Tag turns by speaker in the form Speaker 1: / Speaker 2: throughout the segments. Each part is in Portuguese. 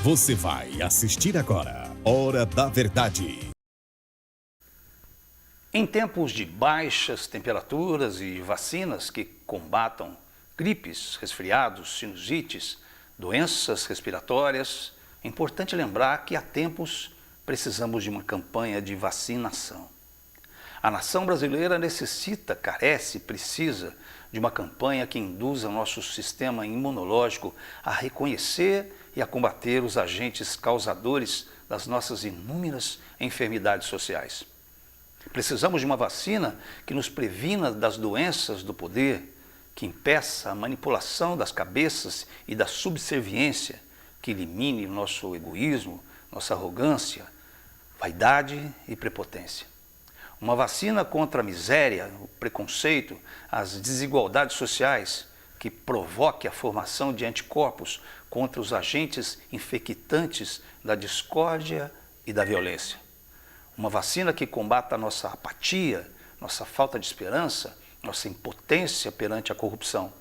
Speaker 1: Você vai assistir agora Hora da Verdade.
Speaker 2: Em tempos de baixas temperaturas e vacinas que combatam gripes, resfriados, sinusites, doenças respiratórias, é importante lembrar que há tempos precisamos de uma campanha de vacinação. A nação brasileira necessita, carece, precisa de uma campanha que induza nosso sistema imunológico a reconhecer e a combater os agentes causadores das nossas inúmeras enfermidades sociais. Precisamos de uma vacina que nos previna das doenças do poder, que impeça a manipulação das cabeças e da subserviência, que elimine o nosso egoísmo, nossa arrogância, vaidade e prepotência. Uma vacina contra a miséria, o preconceito, as desigualdades sociais, que provoque a formação de anticorpos contra os agentes infectantes da discórdia e da violência. Uma vacina que combata a nossa apatia, nossa falta de esperança, nossa impotência perante a corrupção.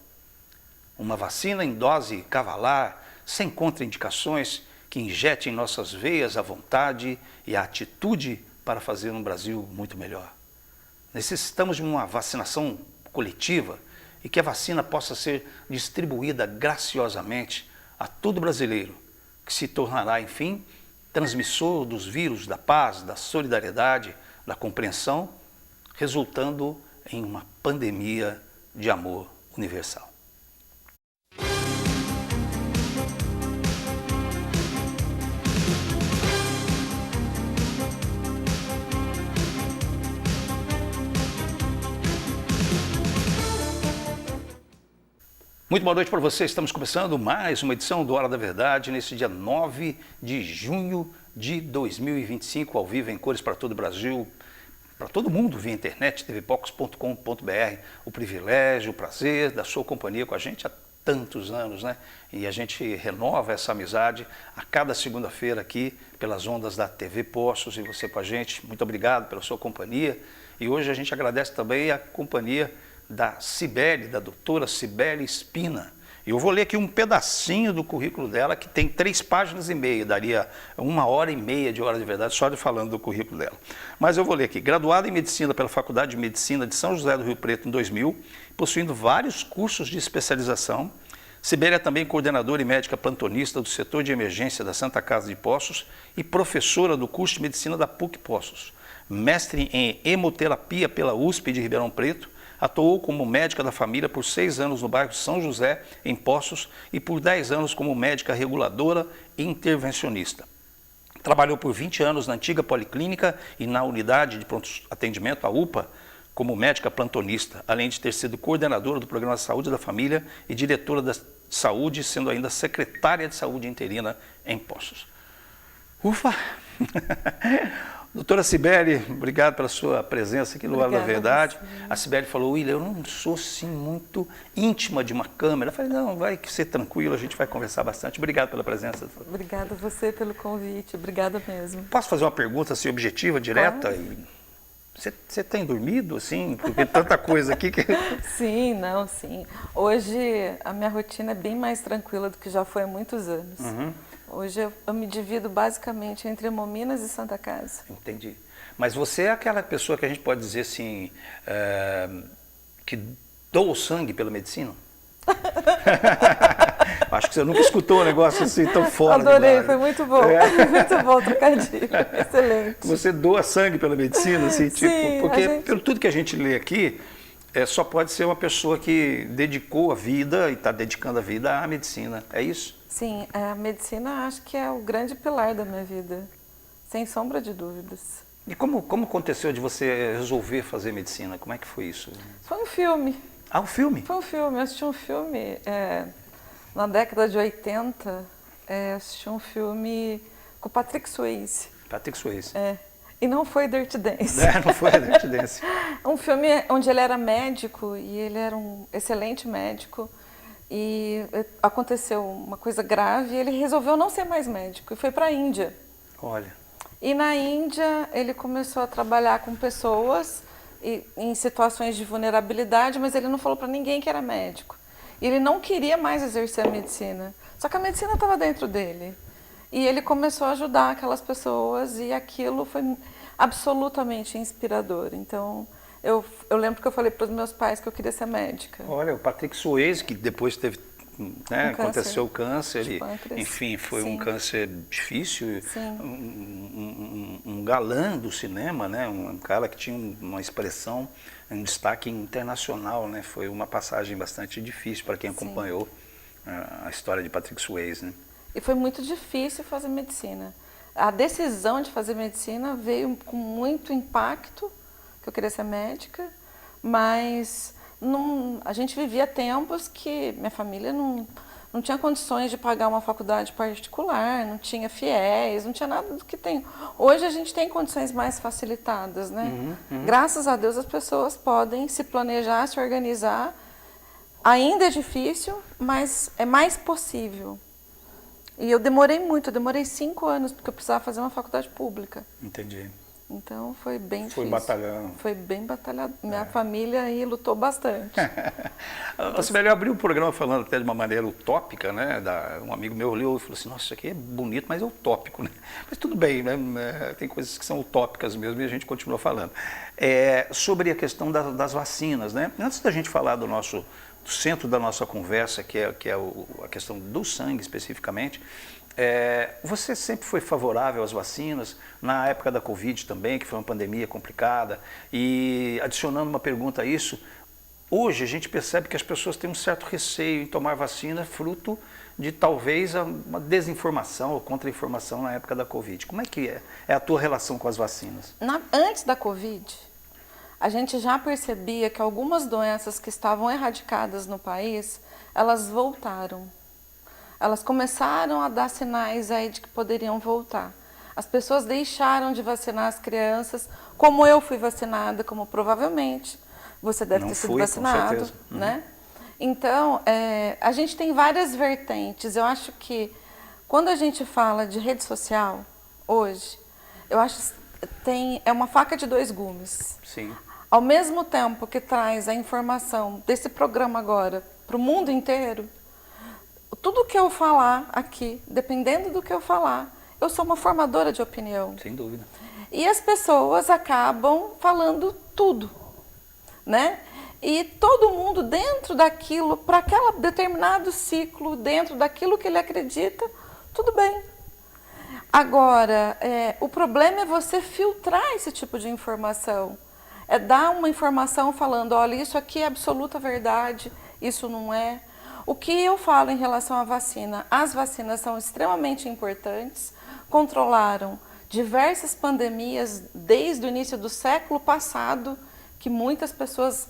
Speaker 2: Uma vacina em dose cavalar, sem contraindicações, que injete em nossas veias a vontade e a atitude para fazer um Brasil muito melhor. Necessitamos de uma vacinação coletiva e que a vacina possa ser distribuída graciosamente a todo brasileiro, que se tornará, enfim, transmissor dos vírus da paz, da solidariedade, da compreensão, resultando em uma pandemia de amor universal. Muito boa noite para você, estamos começando mais uma edição do Hora da Verdade, nesse dia 9 de junho de 2025, ao vivo em cores para todo o Brasil, para todo mundo via internet, tvpox.com.br, o privilégio, o prazer da sua companhia com a gente há tantos anos, né? E a gente renova essa amizade a cada segunda-feira aqui pelas ondas da TV Poços e você com a gente, muito obrigado pela sua companhia. E hoje a gente agradece também a companhia da Cibele, da doutora Cibele Spina. Eu vou ler aqui um pedacinho do currículo dela, que tem 3 páginas e meia, daria 1h30 de Hora de Verdade, só de falando do currículo dela. Mas eu vou ler aqui. Graduada em Medicina pela Faculdade de Medicina de São José do Rio Preto em 2000, possuindo vários cursos de especialização, Cibele é também coordenadora e médica plantonista do setor de emergência da Santa Casa de Poços e professora do curso de Medicina da PUC Poços. Mestre em hemoterapia pela USP de Ribeirão Preto, atuou como médica da família por 6 anos no bairro São José, em Poços, e por 10 anos como médica reguladora e intervencionista. Trabalhou por 20 anos na antiga Policlínica e na unidade de pronto atendimento, a UPA, como médica plantonista, além de ter sido coordenadora do Programa de Saúde da Família e diretora da Saúde, sendo ainda secretária de Saúde interina em Poços. Ufa! Doutora Cibele, obrigado pela sua presença aqui no Hora da Verdade. A Cibele falou, William, eu não sou assim muito íntima de uma câmera. Eu falei, não, vai ser tranquilo, a gente vai conversar bastante. Obrigado pela presença.
Speaker 3: Obrigada a você pelo convite, obrigada mesmo.
Speaker 2: Posso fazer uma pergunta assim, objetiva, direta? Claro. Você tem dormido, assim, porque tanta coisa aqui que...
Speaker 3: Sim. Hoje a minha rotina é bem mais tranquila do que já foi há muitos anos.
Speaker 2: Uhum.
Speaker 3: Hoje eu me divido basicamente entre Hemominas e Santa Casa.
Speaker 2: Entendi. Mas você é aquela pessoa que a gente pode dizer assim, que doa o sangue pela medicina? Acho que você nunca escutou um negócio assim tão fora.
Speaker 3: Adorei, foi muito bom. Muito bom, trocadilho. Excelente.
Speaker 2: Você doa sangue pela medicina, assim,
Speaker 3: Sim,
Speaker 2: tipo, porque pelo tudo que a gente lê aqui, só pode ser uma pessoa que dedicou a vida e está dedicando a vida à medicina. É isso?
Speaker 3: Sim, a medicina acho que é o grande pilar da minha vida, sem sombra de dúvidas.
Speaker 2: E como aconteceu de você resolver fazer medicina? Como é que foi isso?
Speaker 3: Foi um filme.
Speaker 2: Ah, um filme?
Speaker 3: Foi um filme. Eu assisti um filme na década de 80. Assisti um filme com Patrick Swayze.
Speaker 2: Patrick Swayze.
Speaker 3: E não foi Dirty Dance.
Speaker 2: Não foi Dirty Dance.
Speaker 3: Um filme onde ele era médico e ele era um excelente médico. E aconteceu uma coisa grave e ele resolveu não ser mais médico e foi para a Índia.
Speaker 2: Olha.
Speaker 3: E na Índia ele começou a trabalhar com pessoas em situações de vulnerabilidade, mas ele não falou para ninguém que era médico. E ele não queria mais exercer a medicina. Só que a medicina estava dentro dele. E ele começou a ajudar aquelas pessoas e aquilo foi absolutamente inspirador. Então, eu lembro que eu falei para os meus pais que eu queria ser médica.
Speaker 2: Olha, o Patrick Swayze, que depois teve, né, aconteceu o
Speaker 3: de
Speaker 2: câncer, e,
Speaker 3: pâncreas.
Speaker 2: enfim, foi
Speaker 3: Sim.
Speaker 2: um câncer difícil,
Speaker 3: Sim.
Speaker 2: um galã do cinema, né, um cara que tinha uma expressão, um destaque internacional, né, foi uma passagem bastante difícil para quem acompanhou a história de Patrick Swayze, né.
Speaker 3: E foi muito difícil fazer medicina. A decisão de fazer medicina veio com muito impacto, que eu queria ser médica, mas a gente vivia tempos que minha família não tinha condições de pagar uma faculdade particular, não tinha fiéis, não tinha nada do que tem. Hoje a gente tem condições mais facilitadas, né? Graças a Deus as pessoas podem se planejar, se organizar. Ainda é difícil, mas é mais possível. E eu demorei muito, eu demorei 5 anos, porque eu precisava fazer uma faculdade pública.
Speaker 2: Entendi.
Speaker 3: Então foi bem difícil.
Speaker 2: Foi batalhando.
Speaker 3: Foi bem batalhado. Minha família aí lutou bastante.
Speaker 2: Sibeli, eu abri o programa falando até de uma maneira utópica, né? Um amigo meu olhou e falou assim, nossa, isso aqui é bonito, mas é utópico, né? Mas tudo bem, né? Tem coisas que são utópicas mesmo e a gente continua falando. Sobre a questão das vacinas, né? Antes da gente falar do centro da nossa conversa, que é a questão do sangue especificamente, você sempre foi favorável às vacinas, na época da Covid também, que foi uma pandemia complicada, e adicionando uma pergunta a isso, hoje a gente percebe que as pessoas têm um certo receio em tomar vacina, fruto de talvez uma desinformação ou contra-informação na época da Covid. Como é que é a tua relação com as vacinas?
Speaker 3: Antes da Covid, a gente já percebia que algumas doenças que estavam erradicadas no país, elas voltaram. Elas começaram a dar sinais aí de que poderiam voltar. As pessoas deixaram de vacinar as crianças, como eu fui vacinada, como provavelmente você deve ter sido vacinado,
Speaker 2: com certeza.
Speaker 3: né? Então, a gente tem várias vertentes. Eu acho que quando a gente fala de rede social, hoje, eu acho que é uma faca de 2 gumes.
Speaker 2: Sim.
Speaker 3: Ao mesmo tempo que traz a informação desse programa agora para o mundo inteiro, tudo que eu falar aqui, dependendo do que eu falar, eu sou uma formadora de opinião.
Speaker 2: Sem dúvida.
Speaker 3: E as pessoas acabam falando tudo, né? E todo mundo dentro daquilo, para aquele determinado ciclo, dentro daquilo que ele acredita, tudo bem. Agora, o problema é você filtrar esse tipo de informação. É dar uma informação falando, olha, isso aqui é absoluta verdade, isso não é. O que eu falo em relação à vacina? As vacinas são extremamente importantes, controlaram diversas pandemias desde o início do século passado, que muitas pessoas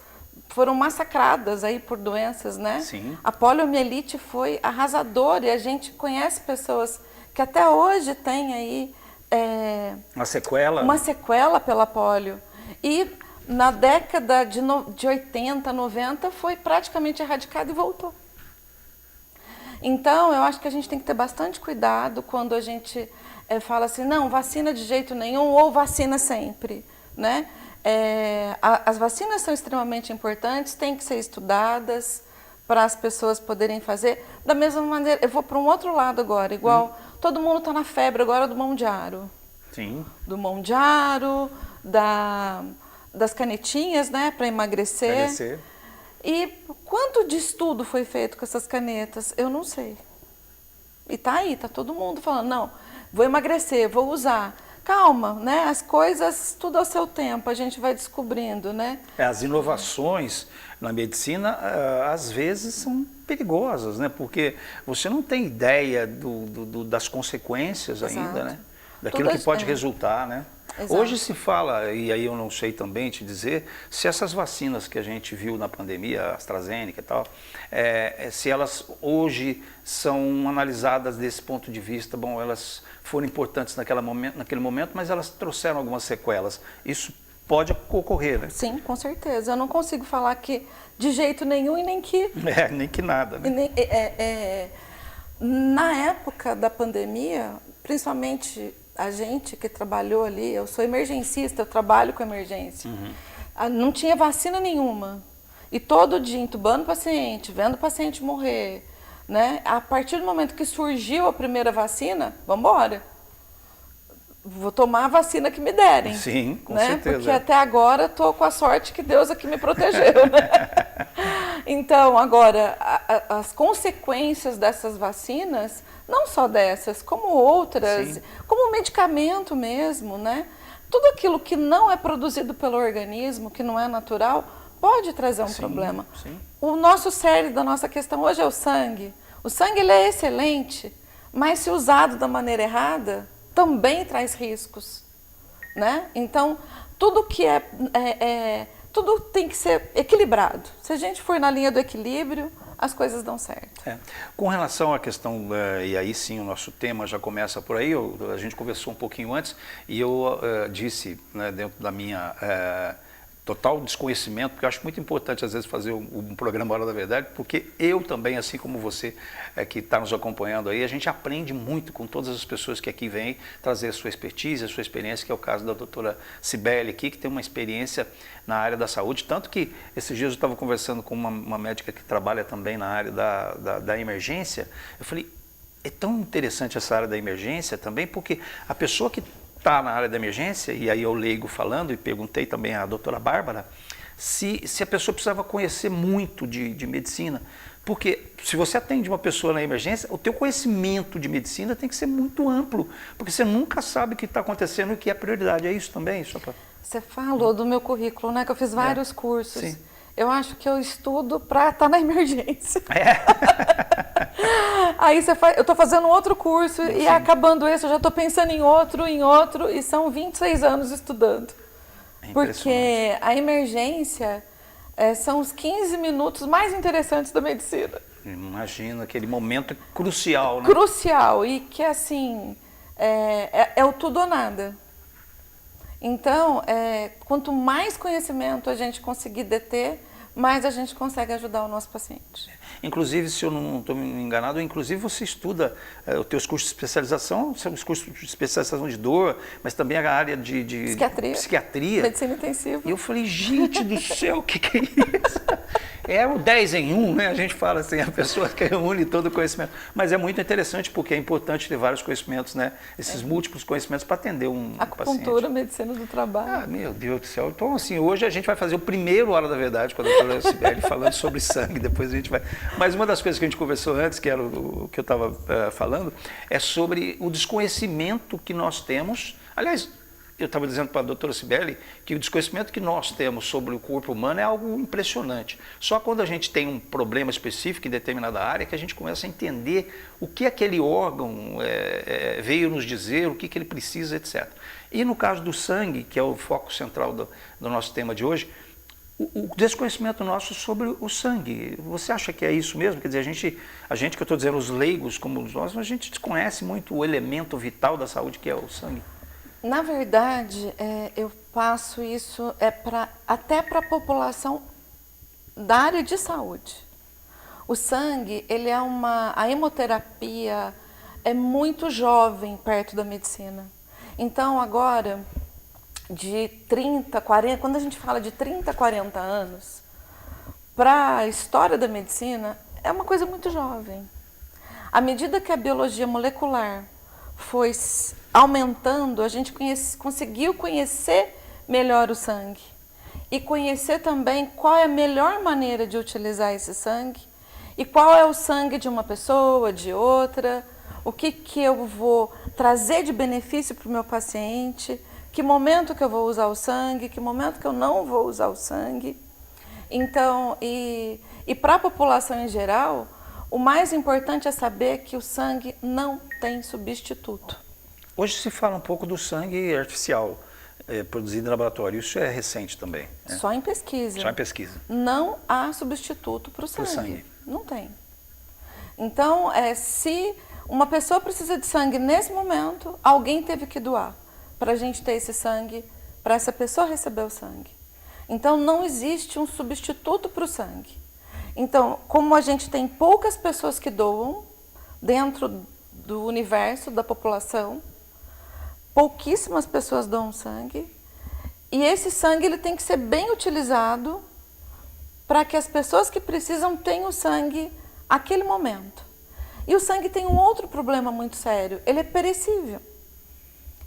Speaker 3: foram massacradas aí por doenças, né?
Speaker 2: Sim.
Speaker 3: A poliomielite foi arrasadora e a gente conhece pessoas que até hoje têm aí
Speaker 2: Uma sequela?
Speaker 3: Uma sequela pela polio. E na década de 80, 90 foi praticamente erradicada e voltou. Então, eu acho que a gente tem que ter bastante cuidado quando a gente fala assim, não, vacina de jeito nenhum ou vacina sempre, né? As vacinas são extremamente importantes, têm que ser estudadas para as pessoas poderem fazer. Da mesma maneira, eu vou para um outro lado agora, igual todo mundo está na febre agora do Mondiaro.
Speaker 2: Sim.
Speaker 3: Do Mondiaro, das canetinhas, né, para emagrecer. E quanto de estudo foi feito com essas canetas? Eu não sei. E tá aí, tá todo mundo falando, não, vou emagrecer, vou usar. Calma, né? As coisas, tudo ao seu tempo, a gente vai descobrindo, né?
Speaker 2: As inovações na medicina, às vezes, são perigosas, né? Porque você não tem ideia das consequências ainda, né? Daquilo que pode resultar, né? Exato. Hoje se fala, e aí eu não sei também te dizer, se essas vacinas que a gente viu na pandemia, a AstraZeneca e tal, se elas hoje são analisadas desse ponto de vista, bom, elas foram importantes naquele momento, mas elas trouxeram algumas sequelas. Isso pode ocorrer, né?
Speaker 3: Sim, com certeza. Eu não consigo falar que de jeito nenhum e nem que...
Speaker 2: nem que nada, né?
Speaker 3: Na época da pandemia, principalmente a gente que trabalhou ali, eu sou emergencista, eu trabalho com emergência, não tinha vacina nenhuma. E todo dia entubando o paciente, vendo o paciente morrer, né? A partir do momento que surgiu a primeira vacina, vamos embora. Vou tomar a vacina que me derem.
Speaker 2: Sim, com
Speaker 3: né?
Speaker 2: certeza.
Speaker 3: Porque até agora estou com a sorte que Deus aqui me protegeu. Né? Então, agora, as consequências dessas vacinas, não só dessas, como outras,
Speaker 2: Sim.
Speaker 3: como medicamento mesmo, né? Tudo aquilo que não é produzido pelo organismo, que não é natural, pode trazer um problema.
Speaker 2: Sim.
Speaker 3: O nosso cérebro da nossa questão hoje é o sangue. O sangue ele é excelente, mas se usado da maneira errada, também traz riscos, né? Então, tudo que tudo tem que ser equilibrado. Se a gente for na linha do equilíbrio, as coisas dão certo.
Speaker 2: Com relação à questão, e aí sim o nosso tema já começa por aí, a gente conversou um pouquinho antes e eu disse, né, dentro da minha total desconhecimento, porque eu acho muito importante às vezes fazer um programa Hora da Verdade, porque eu também, assim como você que está nos acompanhando aí, a gente aprende muito com todas as pessoas que aqui vêm trazer a sua expertise, a sua experiência, que é o caso da doutora Cibele aqui, que tem uma experiência na área da saúde, tanto que esses dias eu estava conversando com uma médica que trabalha também na área da emergência, eu falei, é tão interessante essa área da emergência também, porque a pessoa que está na área da emergência, e aí eu leigo falando, e perguntei também à doutora Bárbara, se a pessoa precisava conhecer muito de medicina, porque se você atende uma pessoa na emergência, o teu conhecimento de medicina tem que ser muito amplo, porque você nunca sabe o que está acontecendo e o que é prioridade. É isso também?
Speaker 3: Você falou do meu currículo, né? Que eu fiz vários cursos.
Speaker 2: Sim.
Speaker 3: Eu acho que eu estudo para estar na emergência. Aí eu estou fazendo outro curso e acabando esse, eu já estou pensando em outro, e são 26 anos estudando. Porque a emergência são os 15 minutos mais interessantes da medicina.
Speaker 2: Imagina, aquele momento crucial, né?
Speaker 3: Crucial, e que assim, é o tudo ou nada. Então, quanto mais conhecimento a gente conseguir deter, mais a gente consegue ajudar o nosso paciente.
Speaker 2: Inclusive, se eu não estou me enganado, inclusive você estuda os teus cursos de especialização, são os cursos de especialização de dor, mas também a área de psiquiatria.
Speaker 3: Medicina intensiva.
Speaker 2: E eu falei, gente do céu, o que é isso? É o 10 em 1, né? A gente fala assim, a pessoa que reúne todo o conhecimento. Mas é muito interessante porque é importante ter vários conhecimentos, né? Esses múltiplos conhecimentos para atender um
Speaker 3: Acupuntura,
Speaker 2: paciente.
Speaker 3: medicina do trabalho.
Speaker 2: Ah, meu Deus do céu. Então, assim, hoje a gente vai fazer o primeiro Hora da Verdade com a doutora Cibele falando sobre sangue, depois a gente vai... Mas uma das coisas que a gente conversou antes, que era o que eu estava falando, é sobre o desconhecimento que nós temos. Aliás, eu estava dizendo para a doutora Cibele que o desconhecimento que nós temos sobre o corpo humano é algo impressionante. Só quando a gente tem um problema específico em determinada área que a gente começa a entender o que aquele órgão veio nos dizer, o que ele precisa, etc. E no caso do sangue, que é o foco central do nosso tema de hoje, o desconhecimento nosso sobre o sangue. Você acha que é isso mesmo? Quer dizer, a gente que eu estou dizendo, os leigos como nós, a gente desconhece muito o elemento vital da saúde que é o sangue.
Speaker 3: Na verdade, eu passo isso até para a população da área de saúde. O sangue, a hemoterapia é muito jovem perto da medicina. Então, agora, de 30, 40, quando a gente fala de 30, 40 anos, para a história da medicina, é uma coisa muito jovem. À medida que a biologia molecular foi aumentando, a gente conseguiu conhecer melhor o sangue e conhecer também qual é a melhor maneira de utilizar esse sangue e qual é o sangue de uma pessoa, de outra, o que eu vou trazer de benefício para o meu paciente, que momento que eu vou usar o sangue, que momento que eu não vou usar o sangue. Então, e para a população em geral, o mais importante é saber que o sangue não tem substituto.
Speaker 2: Hoje se fala um pouco do sangue artificial, produzido em laboratório. Isso é recente também, né?
Speaker 3: Só em pesquisa.
Speaker 2: Só em pesquisa.
Speaker 3: Não há substituto para o sangue. Não tem. Então, se uma pessoa precisa de sangue nesse momento, alguém teve que doar para a gente ter esse sangue, para essa pessoa receber o sangue. Então, não existe um substituto para o sangue. Então, como a gente tem poucas pessoas que doam dentro do universo da população, pouquíssimas pessoas doam sangue, e esse sangue ele tem que ser bem utilizado para que as pessoas que precisam tenham sangue naquele momento. E o sangue tem um outro problema muito sério, ele é perecível.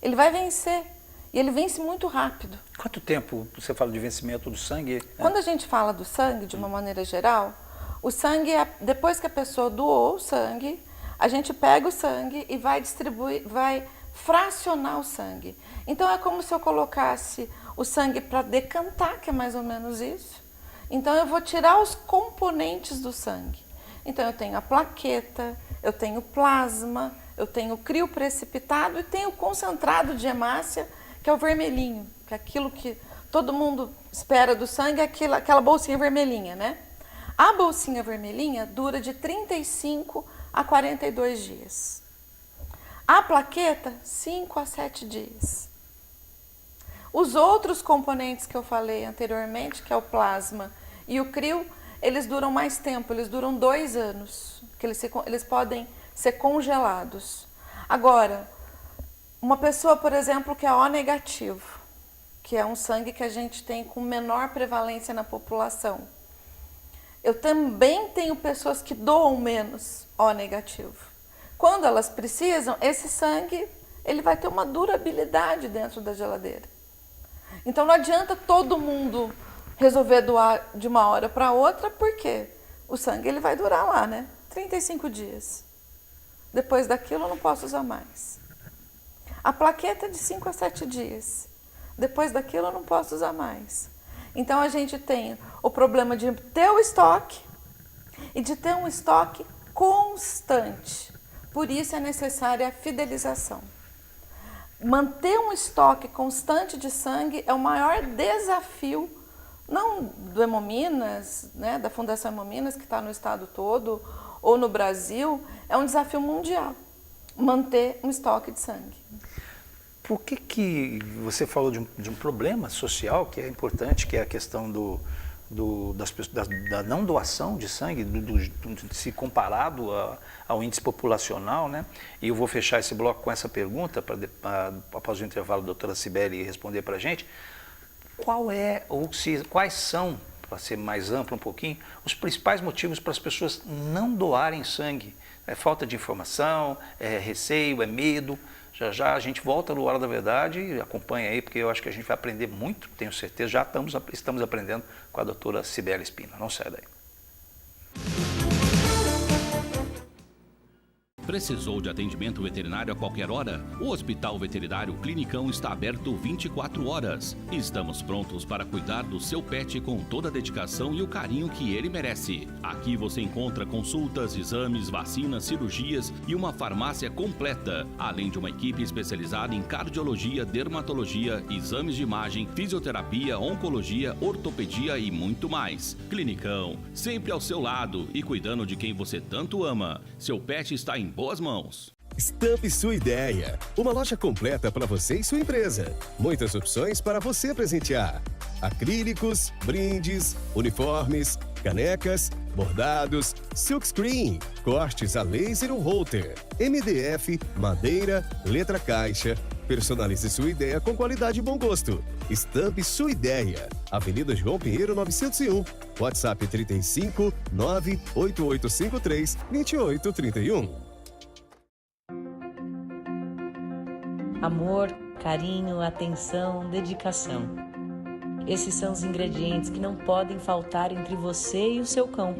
Speaker 3: Ele vai vencer, e ele vence muito rápido.
Speaker 2: Quanto tempo você fala de vencimento do sangue?
Speaker 3: Quando a gente fala do sangue, de uma maneira geral, o sangue, depois que a pessoa doou o sangue, a gente pega o sangue e vai distribuir, vai fracionar o sangue. Então é como se eu colocasse o sangue para decantar, que é mais ou menos isso. Então eu vou tirar os componentes do sangue. Então eu tenho a plaqueta, eu tenho plasma, eu tenho o crio precipitado e tenho o concentrado de hemácia, que é o vermelhinho, que é aquilo que todo mundo espera do sangue, é aquela bolsinha vermelhinha, né? A bolsinha vermelhinha dura de 35 a 42 dias. A plaqueta, 5 a 7 dias. Os outros componentes que eu falei anteriormente, que é o plasma e o crio, eles duram mais tempo, eles duram 2 anos, que eles podem ser congelados. Agora, uma pessoa, por exemplo, que é O negativo, que é um sangue que a gente tem com menor prevalência na população. Eu também tenho pessoas que doam menos O negativo. Quando elas precisam, esse sangue ele vai ter uma durabilidade dentro da geladeira. Então não adianta todo mundo resolver doar de uma hora para outra, porque o sangue ele vai durar lá, né? 35 dias. Depois daquilo eu não posso usar mais. A plaqueta é de 5 a 7 dias. Depois daquilo eu não posso usar mais. Então a gente tem o problema de ter o estoque e de ter um estoque constante. Por isso é necessária a fidelização. Manter um estoque constante de sangue é o maior desafio, não do Hemominas, né, da Fundação Hemominas, que está no estado todo, ou no Brasil, é um desafio mundial, manter um estoque de sangue.
Speaker 2: Por que você falou de um problema social que é importante, que é a questão da não doação de sangue, se comparado ao índice populacional, né? E eu vou fechar esse bloco com essa pergunta, após o intervalo, a doutora Cibele responder para a gente. Quais são, para ser mais amplo um pouquinho, os principais motivos para as pessoas não doarem sangue? É falta de informação, é receio, é medo? Já já a gente volta no Hora da Verdade, acompanha aí, porque eu acho que a gente vai aprender muito, tenho certeza, já estamos aprendendo com a doutora Cibele Spina. Não sai daí.
Speaker 4: Precisou de atendimento veterinário a qualquer hora? O Hospital Veterinário Clinicão está aberto 24 horas. Estamos prontos para cuidar do seu pet com toda a dedicação e o carinho que ele merece. Aqui você encontra consultas, exames, vacinas, cirurgias e uma farmácia completa, além de uma equipe especializada em cardiologia, dermatologia, exames de imagem, fisioterapia, oncologia, ortopedia e muito mais. Clinicão, sempre ao seu lado e cuidando de quem você tanto ama. Seu pet está em boas mãos.
Speaker 1: Estampe sua ideia. Uma loja completa para você e sua empresa. Muitas opções para você presentear. Acrílicos, brindes, uniformes, canecas, bordados, silkscreen, cortes a laser ou holter, MDF, madeira, letra caixa. Personalize sua ideia com qualidade e bom gosto. Estampe sua ideia. Avenida João Pinheiro 901. WhatsApp 35 98853 2831.
Speaker 5: Amor, carinho, atenção, dedicação. Esses são os ingredientes que não podem faltar entre você e o seu cão.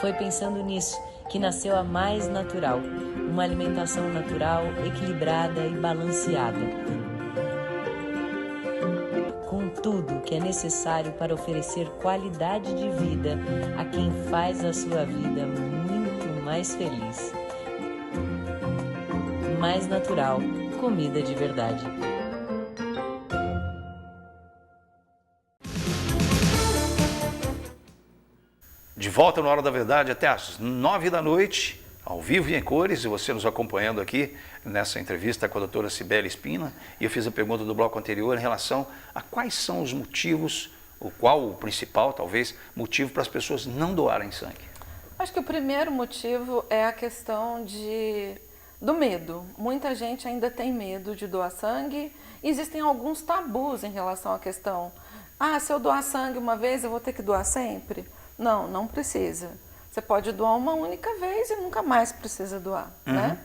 Speaker 5: Foi pensando nisso que nasceu a Mais Natural, uma alimentação natural, equilibrada e balanceada. Com tudo que é necessário para oferecer qualidade de vida a quem faz a sua vida muito mais feliz. Mais Natural, comida de verdade.
Speaker 2: De volta na Hora da Verdade até às 9 da noite, ao vivo e em cores, e você nos acompanhando aqui nessa entrevista com a doutora Cibele Spina. E eu fiz a pergunta do bloco anterior em relação a quais são os motivos, o principal, talvez, motivo para as pessoas não doarem sangue.
Speaker 3: Acho que o primeiro motivo é a questão do medo. Muita gente ainda tem medo de doar sangue. Existem alguns tabus em relação à questão. Se eu doar sangue uma vez, eu vou ter que doar sempre? Não, não precisa. Você pode doar uma única vez e nunca mais precisa doar, né?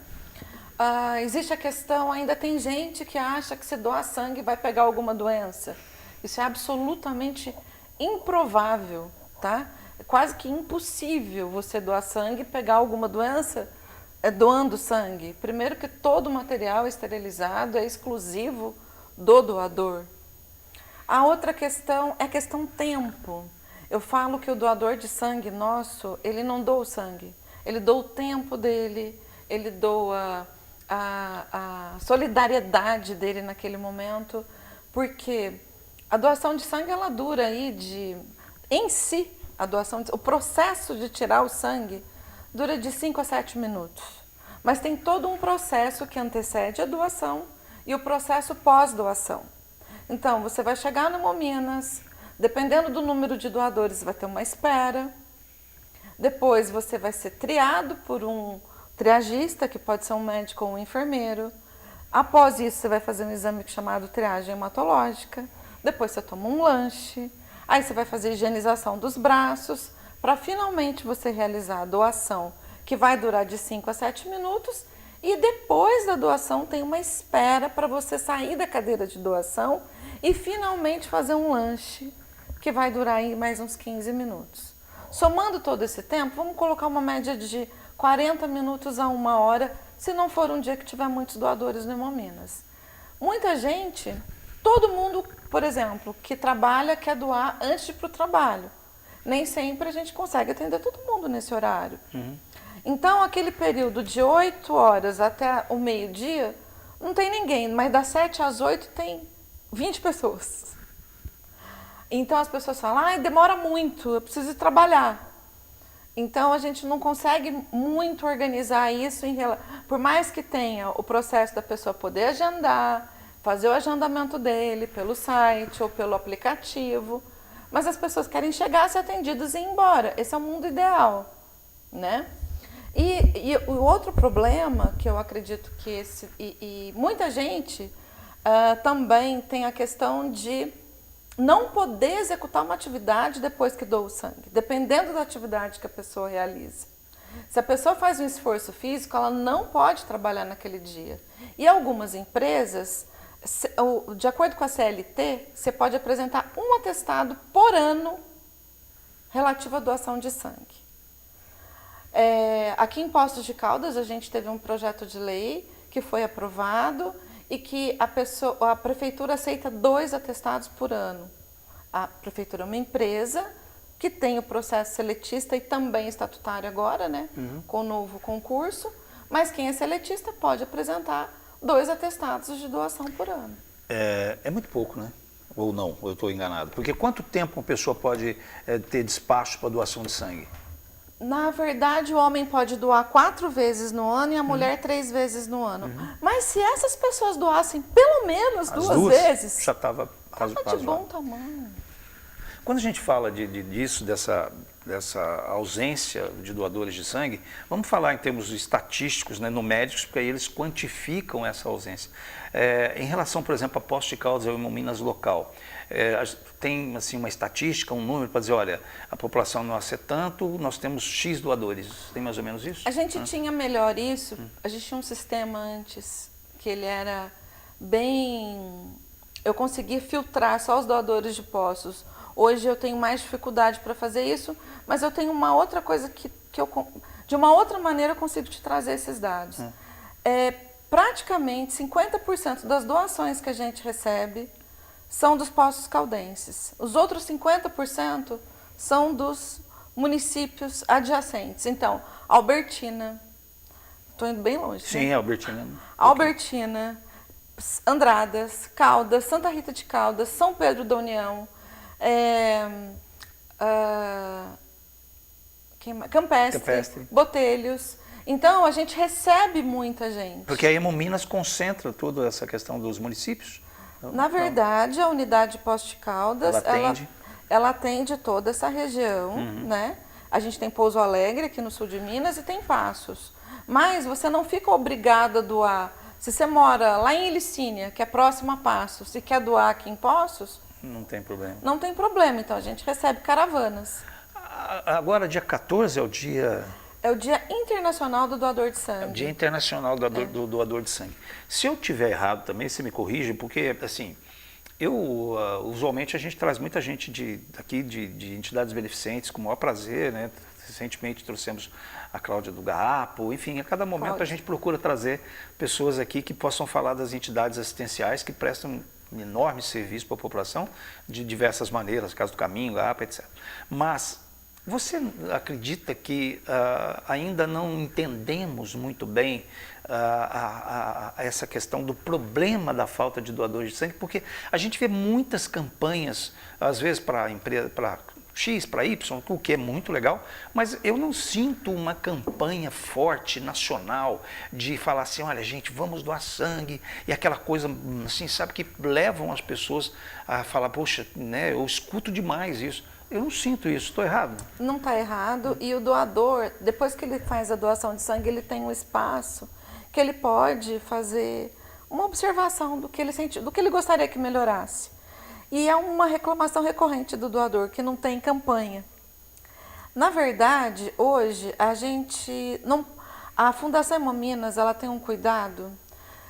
Speaker 3: Existe a questão, ainda tem gente que acha que se doar sangue vai pegar alguma doença. Isso é absolutamente improvável, tá? É quase que impossível você doar sangue e pegar alguma doença doando sangue. Primeiro que todo o material é esterilizado, é exclusivo do doador. A outra questão é a questão tempo. Eu falo que o doador de sangue nosso, ele não doa o sangue, ele doa o tempo dele, ele doa a solidariedade dele naquele momento, porque a doação de sangue, ela dura aí em si, o processo de tirar o sangue dura de 5 a 7 minutos. Mas tem todo um processo que antecede a doação e o processo pós-doação. Então, você vai chegar no Hemominas, dependendo do número de doadores, vai ter uma espera. Depois você vai ser triado por um triagista, que pode ser um médico ou um enfermeiro. Após isso, você vai fazer um exame chamado triagem hematológica. Depois você toma um lanche. Aí você vai fazer higienização dos braços, para finalmente você realizar a doação, que vai durar de 5 a 7 minutos. E depois da doação tem uma espera para você sair da cadeira de doação e finalmente fazer um lanche, que vai durar aí mais uns 15 minutos. Somando todo esse tempo, vamos colocar uma média de 40 minutos a 1 hora, se não for um dia que tiver muitos doadores no Hemominas. Muita gente, todo mundo, por exemplo, que trabalha quer doar antes de ir para o trabalho. Nem sempre a gente consegue atender todo mundo nesse horário. Então, aquele período de 8 horas até o meio-dia, não tem ninguém, mas das 7 às 8 tem 20 pessoas. Então, as pessoas falam, demora muito, eu preciso ir trabalhar. Então, a gente não consegue muito organizar isso, por mais que tenha o processo da pessoa poder agendar, fazer o agendamento dele pelo site ou pelo aplicativo, mas as pessoas querem chegar, ser atendidas e ir embora. Esse é o mundo ideal, né? E o outro problema que eu acredito que muita gente também tem a questão de não poder executar uma atividade depois que doa o sangue, dependendo da atividade que a pessoa realiza. Se a pessoa faz um esforço físico, ela não pode trabalhar naquele dia. E algumas empresas, de acordo com a CLT, você pode apresentar um atestado por ano relativo à doação de sangue. Aqui em Poços de Caldas, a gente teve um projeto de lei que foi aprovado e que a prefeitura aceita 2 atestados por ano. A prefeitura é uma empresa que tem o processo seletista e também estatutário agora, né? Com o novo concurso, mas quem é seletista pode apresentar 2 atestados de doação por ano.
Speaker 2: É muito pouco, né? Ou não, ou eu estou enganado. Porque quanto tempo uma pessoa pode ter despacho para doação de sangue?
Speaker 3: Na verdade, o homem pode doar 4 vezes no ano e a mulher 3 vezes no ano. Mas se essas pessoas doassem pelo menos duas vezes,
Speaker 2: já estava
Speaker 3: de bom tamanho.
Speaker 2: Quando a gente fala dessa ausência de doadores de sangue, vamos falar em termos estatísticos, né, numéricos, porque aí eles quantificam essa ausência. Em relação, por exemplo, a Poços de Caldas e ao Hemominas local, tem assim, uma estatística, um número para dizer, olha, a população nossa é tanto, nós temos X doadores. Tem mais ou menos isso?
Speaker 3: A gente tinha melhor isso, a gente tinha um sistema antes, que ele era bem... Eu conseguia filtrar só os doadores de poços. Hoje eu tenho mais dificuldade para fazer isso, mas eu tenho uma outra coisa que de uma outra maneira eu consigo te trazer esses dados. Praticamente 50% das doações que a gente recebe são dos Poços Caldenses. Os outros 50% são dos municípios adjacentes. Então, Albertina, estou indo bem longe.
Speaker 2: Sim,
Speaker 3: né?
Speaker 2: Albertina.
Speaker 3: Albertina, Andradas, Caldas, Santa Rita de Caldas, São Pedro da União, Campestre, Botelhos. Então, a gente recebe muita gente.
Speaker 2: Porque a Hemominas concentra toda essa questão dos municípios?
Speaker 3: Na verdade, a unidade de Poços de Caldas, ela atende toda essa região, né? A gente tem Pouso Alegre aqui no sul de Minas e tem Passos. Mas você não fica obrigado a doar. Se você mora lá em Ilicínia, que é próximo a Passos, e quer doar aqui em Poços,
Speaker 2: não tem problema.
Speaker 3: Não tem problema, então a gente recebe caravanas.
Speaker 2: Agora, dia 14 é o dia...
Speaker 3: É o Dia Internacional do Doador de
Speaker 2: É o
Speaker 3: Sangue.
Speaker 2: Dia Internacional do Doador de Sangue. Se eu tiver errado também, você me corrige, porque, assim, usualmente a gente traz muita gente daqui de entidades beneficentes com o maior prazer, né? Recentemente trouxemos a Cláudia do Garrapo, enfim, a cada momento a gente procura trazer pessoas aqui que possam falar das entidades assistenciais que prestam um enorme serviço para a população de diversas maneiras, caso do Caminho, Garrapo, etc. Mas você acredita que ainda não entendemos muito bem essa questão do problema da falta de doadores de sangue? Porque a gente vê muitas campanhas, às vezes para empresa, para X, para Y, o que é muito legal, mas eu não sinto uma campanha forte, nacional, de falar assim, olha gente, vamos doar sangue, e aquela coisa assim, sabe, que levam as pessoas a falar, poxa, né, eu escuto demais isso. Eu não sinto isso, estou errado?
Speaker 3: Não está errado, e o doador, depois que ele faz a doação de sangue, ele tem um espaço que ele pode fazer uma observação do que ele sente, do que ele gostaria que melhorasse. E é uma reclamação recorrente do doador, que não tem campanha. Na verdade, hoje, a Fundação Hemominas, ela tem um cuidado.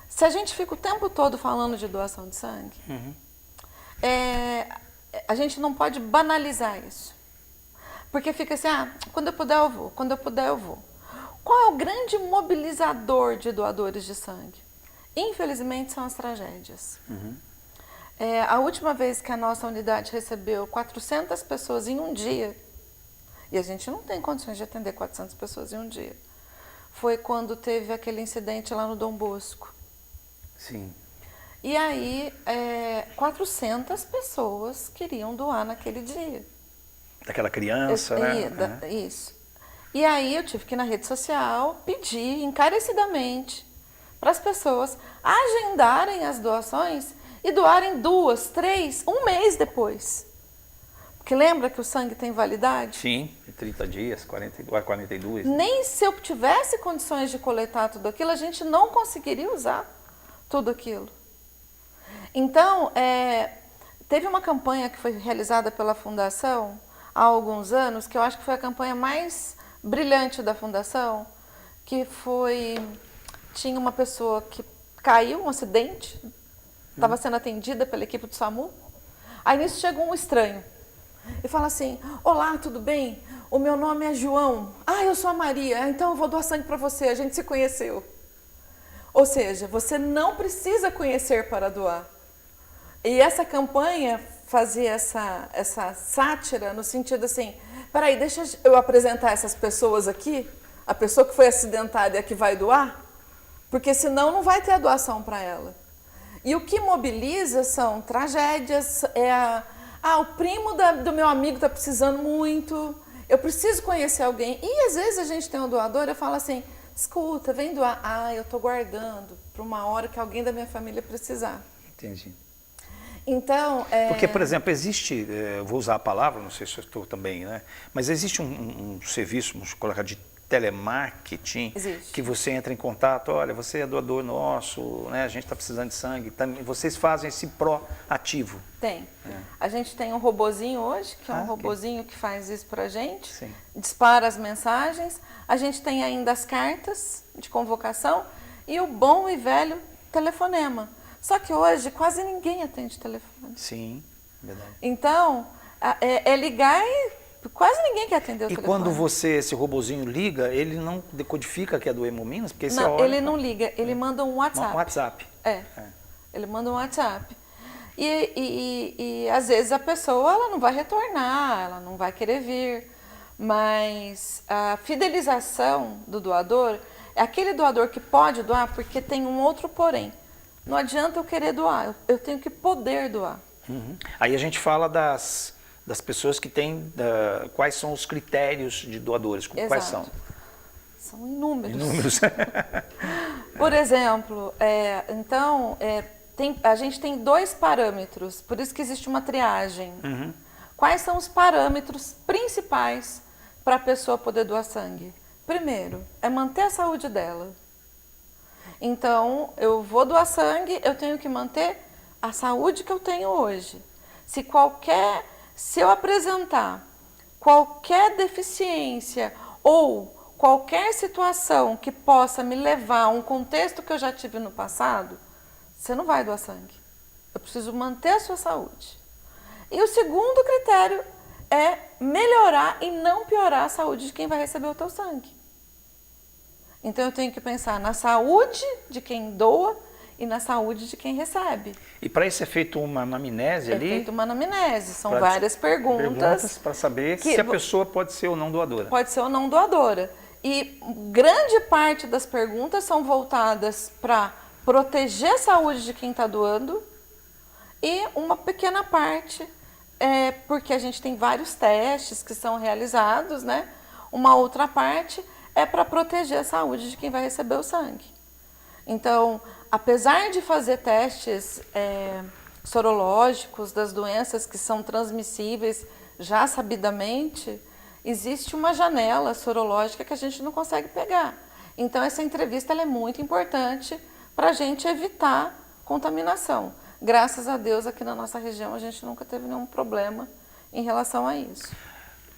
Speaker 3: Se a gente fica o tempo todo falando de doação de sangue, a gente não pode banalizar isso. Porque fica assim, quando eu puder eu vou, quando eu puder eu vou. Qual é o grande mobilizador de doadores de sangue? Infelizmente, são as tragédias. A última vez que a nossa unidade recebeu 400 pessoas em um dia, e a gente não tem condições de atender 400 pessoas em um dia, foi quando teve aquele incidente lá no Dom Bosco.
Speaker 2: Sim.
Speaker 3: E aí, 400 pessoas queriam doar naquele dia.
Speaker 2: Daquela criança, né?
Speaker 3: Isso. E aí eu tive que ir na rede social pedir encarecidamente para as pessoas agendarem as doações e doarem 2, 3, um mês depois. Porque lembra que o sangue tem validade?
Speaker 2: Sim, 30 dias, 42.
Speaker 3: Nem se eu tivesse condições de coletar tudo aquilo, a gente não conseguiria usar tudo aquilo. Então, teve uma campanha que foi realizada pela Fundação há alguns anos, que eu acho que foi a campanha mais brilhante da Fundação, que tinha uma pessoa que caiu, um acidente, estava sendo atendida pela equipe do SAMU, aí nisso chegou um estranho e fala assim, olá, tudo bem? O meu nome é João. Eu sou a Maria, então eu vou doar sangue para você, a gente se conheceu. Ou seja, você não precisa conhecer para doar. E essa campanha fazia essa sátira no sentido assim, peraí, deixa eu apresentar essas pessoas aqui, a pessoa que foi acidentada e a que vai doar, porque senão não vai ter a doação para ela. E o que mobiliza são tragédias, o primo do meu amigo está precisando muito, eu preciso conhecer alguém. E às vezes a gente tem um doador, eu falo assim, escuta, vem doar. Eu estou guardando para uma hora que alguém da minha família precisar.
Speaker 2: Entendi.
Speaker 3: Então,
Speaker 2: Porque, por exemplo, existe, vou usar a palavra, não sei se eu estou também, né? Mas existe um serviço, vamos colocar, de telemarketing,
Speaker 3: existe.
Speaker 2: Que você entra em contato, olha, você é doador nosso, né? A gente está precisando de sangue. Também, vocês fazem esse proativo.
Speaker 3: Tem. A gente tem um robozinho hoje, que é um robozinho que faz isso para a gente,
Speaker 2: Sim.
Speaker 3: Dispara as mensagens. A gente tem ainda as cartas de convocação e o bom e velho telefonema. Só que hoje quase ninguém atende telefone.
Speaker 2: Sim, verdade.
Speaker 3: Então, ligar e quase ninguém quer atender o telefone.
Speaker 2: E quando esse robozinho liga, ele não decodifica que é do Hemominas? Porque
Speaker 3: não, ele não liga, ele manda um WhatsApp.
Speaker 2: Um WhatsApp.
Speaker 3: Ele manda um WhatsApp. E às vezes a pessoa ela não vai retornar, ela não vai querer vir. Mas a fidelização do doador é aquele doador que pode doar porque tem um outro porém. Não adianta eu querer doar, eu tenho que poder doar.
Speaker 2: Aí a gente fala das pessoas que têm, quais são os critérios de doadores,
Speaker 3: Exato.
Speaker 2: Quais são?
Speaker 3: São inúmeros.
Speaker 2: Inúmeros.
Speaker 3: Por exemplo, a gente tem 2 parâmetros, por isso que existe uma triagem. Quais são os parâmetros principais para a pessoa poder doar sangue? Primeiro, é manter a saúde dela. Então, eu vou doar sangue, eu tenho que manter a saúde que eu tenho hoje. Se eu apresentar qualquer deficiência ou qualquer situação que possa me levar a um contexto que eu já tive no passado, você não vai doar sangue. Eu preciso manter a sua saúde. E o segundo critério é melhorar e não piorar a saúde de quem vai receber o teu sangue. Então eu tenho que pensar na saúde de quem doa e na saúde de quem recebe.
Speaker 2: E para isso é feito uma anamnese ali?
Speaker 3: É feito uma anamnese, são várias perguntas
Speaker 2: para saber se a pessoa pode ser ou não doadora.
Speaker 3: Pode ser ou não doadora. E grande parte das perguntas são voltadas para proteger a saúde de quem está doando e uma pequena parte é porque a gente tem vários testes que são realizados, né? Uma outra parte é para proteger a saúde de quem vai receber o sangue. Então, apesar de fazer testes sorológicos das doenças que são transmissíveis já sabidamente, existe uma janela sorológica que a gente não consegue pegar. Então, essa entrevista ela é muito importante para a gente evitar contaminação. Graças a Deus, aqui na nossa região, a gente nunca teve nenhum problema em relação a isso.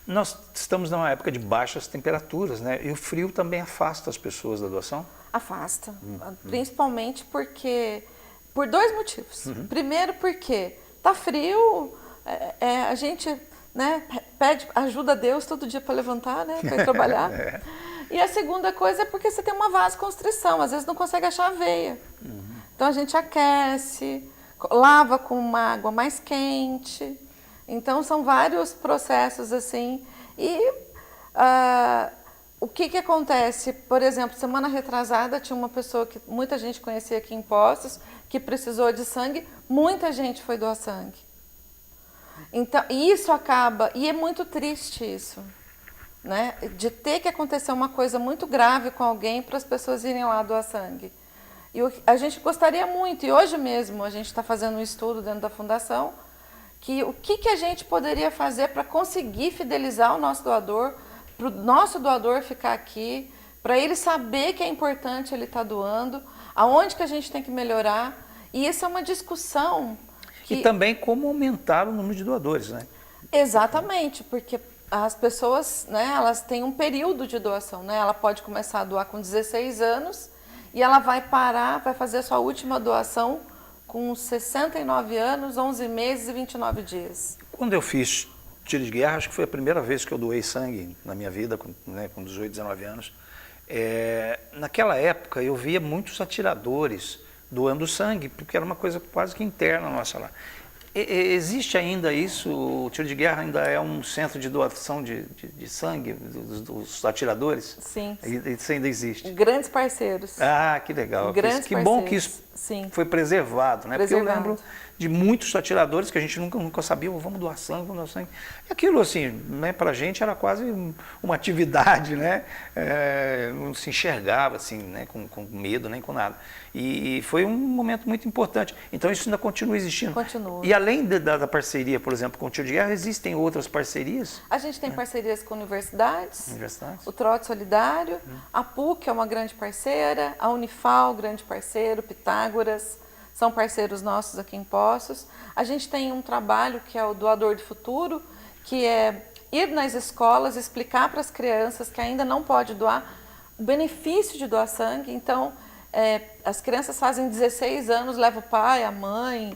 Speaker 2: Nós estamos numa época de baixas temperaturas, né? E o frio também afasta as pessoas da doação?
Speaker 3: Afasta, principalmente porque, por dois motivos. Primeiro porque tá frio, a gente, né, pede ajuda a Deus todo dia para levantar, né, para ir trabalhar. E a segunda coisa é porque você tem uma vasoconstrição, às vezes não consegue achar a veia. Então a gente aquece, lava com uma água mais quente. Então são vários processos assim. E o que acontece? Por exemplo, semana retrasada tinha uma pessoa que muita gente conhecia aqui em Poços, que precisou de sangue, muita gente foi doar sangue. Então, isso acaba, e é muito triste isso, né? De ter que acontecer uma coisa muito grave com alguém para as pessoas irem lá doar sangue. E a gente gostaria muito, e hoje mesmo a gente está fazendo um estudo dentro da fundação, que o que a gente poderia fazer para conseguir fidelizar o nosso doador, para o nosso doador ficar aqui, para ele saber que é importante ele estar doando, aonde que a gente tem que melhorar. E isso é uma discussão.
Speaker 2: E também como aumentar o número de doadores, né?
Speaker 3: Exatamente, porque as pessoas, né, elas têm um período de doação, né? Ela pode começar a doar com 16 anos e ela vai parar, vai fazer a sua última doação com 69 anos, 11 meses e 29 dias.
Speaker 2: Quando eu fiz tiro de guerra, acho que foi a primeira vez que eu doei sangue na minha vida, com 18, 19 anos. Naquela época eu via muitos atiradores doando sangue, porque era uma coisa quase que interna nossa lá. Existe ainda isso? O tiro de guerra ainda é um centro de doação de sangue dos atiradores?
Speaker 3: Sim.
Speaker 2: Isso ainda existe?
Speaker 3: Grandes parceiros.
Speaker 2: Ah, que legal. Que bom que isso foi preservado, né? Porque eu lembro de muitos atiradores que a gente nunca sabia, vamos doar sangue. E aquilo, assim, né, pra gente era quase uma atividade, né? Não se enxergava, assim, né, com medo, nem com nada. E foi um momento muito importante. Então isso ainda continua existindo.
Speaker 3: Continua.
Speaker 2: E além da parceria, por exemplo, com o Tiro de Guerra, existem outras parcerias?
Speaker 3: A gente tem parcerias com universidades, o Trote Solidário, a PUC é uma grande parceira, a Unifal, grande parceiro, Pitágoras, são parceiros nossos aqui em Poços. A gente tem um trabalho que é o Doador do Futuro, que é ir nas escolas, explicar para as crianças que ainda não pode doar o benefício de doar sangue. Então, as crianças fazem 16 anos, levam o pai, a mãe,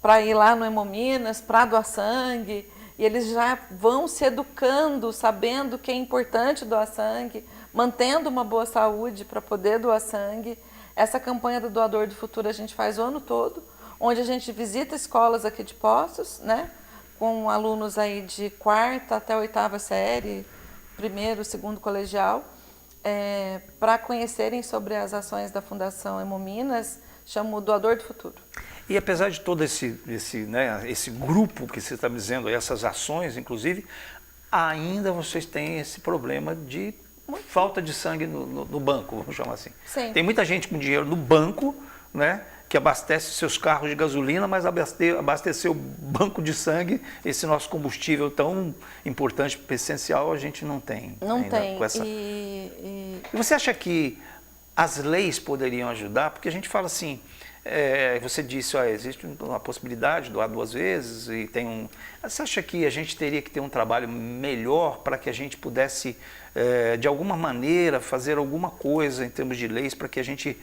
Speaker 3: para ir lá no Hemominas, para doar sangue, e eles já vão se educando, sabendo que é importante doar sangue, mantendo uma boa saúde para poder doar sangue. Essa campanha do Doador do Futuro a gente faz o ano todo, onde a gente visita escolas aqui de Poços, né, com alunos aí de 4ª até 8ª série, 1º, 2º colegial, para conhecerem sobre as ações da Fundação Hemominas, chama o Doador do Futuro.
Speaker 2: E apesar de todo esse grupo que você está me dizendo, essas ações, inclusive, ainda vocês têm esse problema de falta de sangue no banco, vamos chamar assim.
Speaker 3: Sim.
Speaker 2: Tem muita gente com dinheiro no banco, né, que abastece seus carros de gasolina, mas abastecer o banco de sangue, esse nosso combustível tão importante, essencial, a gente não tem.
Speaker 3: Não tem.
Speaker 2: E você acha que as leis poderiam ajudar? Porque a gente fala assim, Você disse, existe uma possibilidade de doar 2 vezes e tem um... Você acha que a gente teria que ter um trabalho melhor para que a gente pudesse, de alguma maneira, fazer alguma coisa em termos de leis para que a gente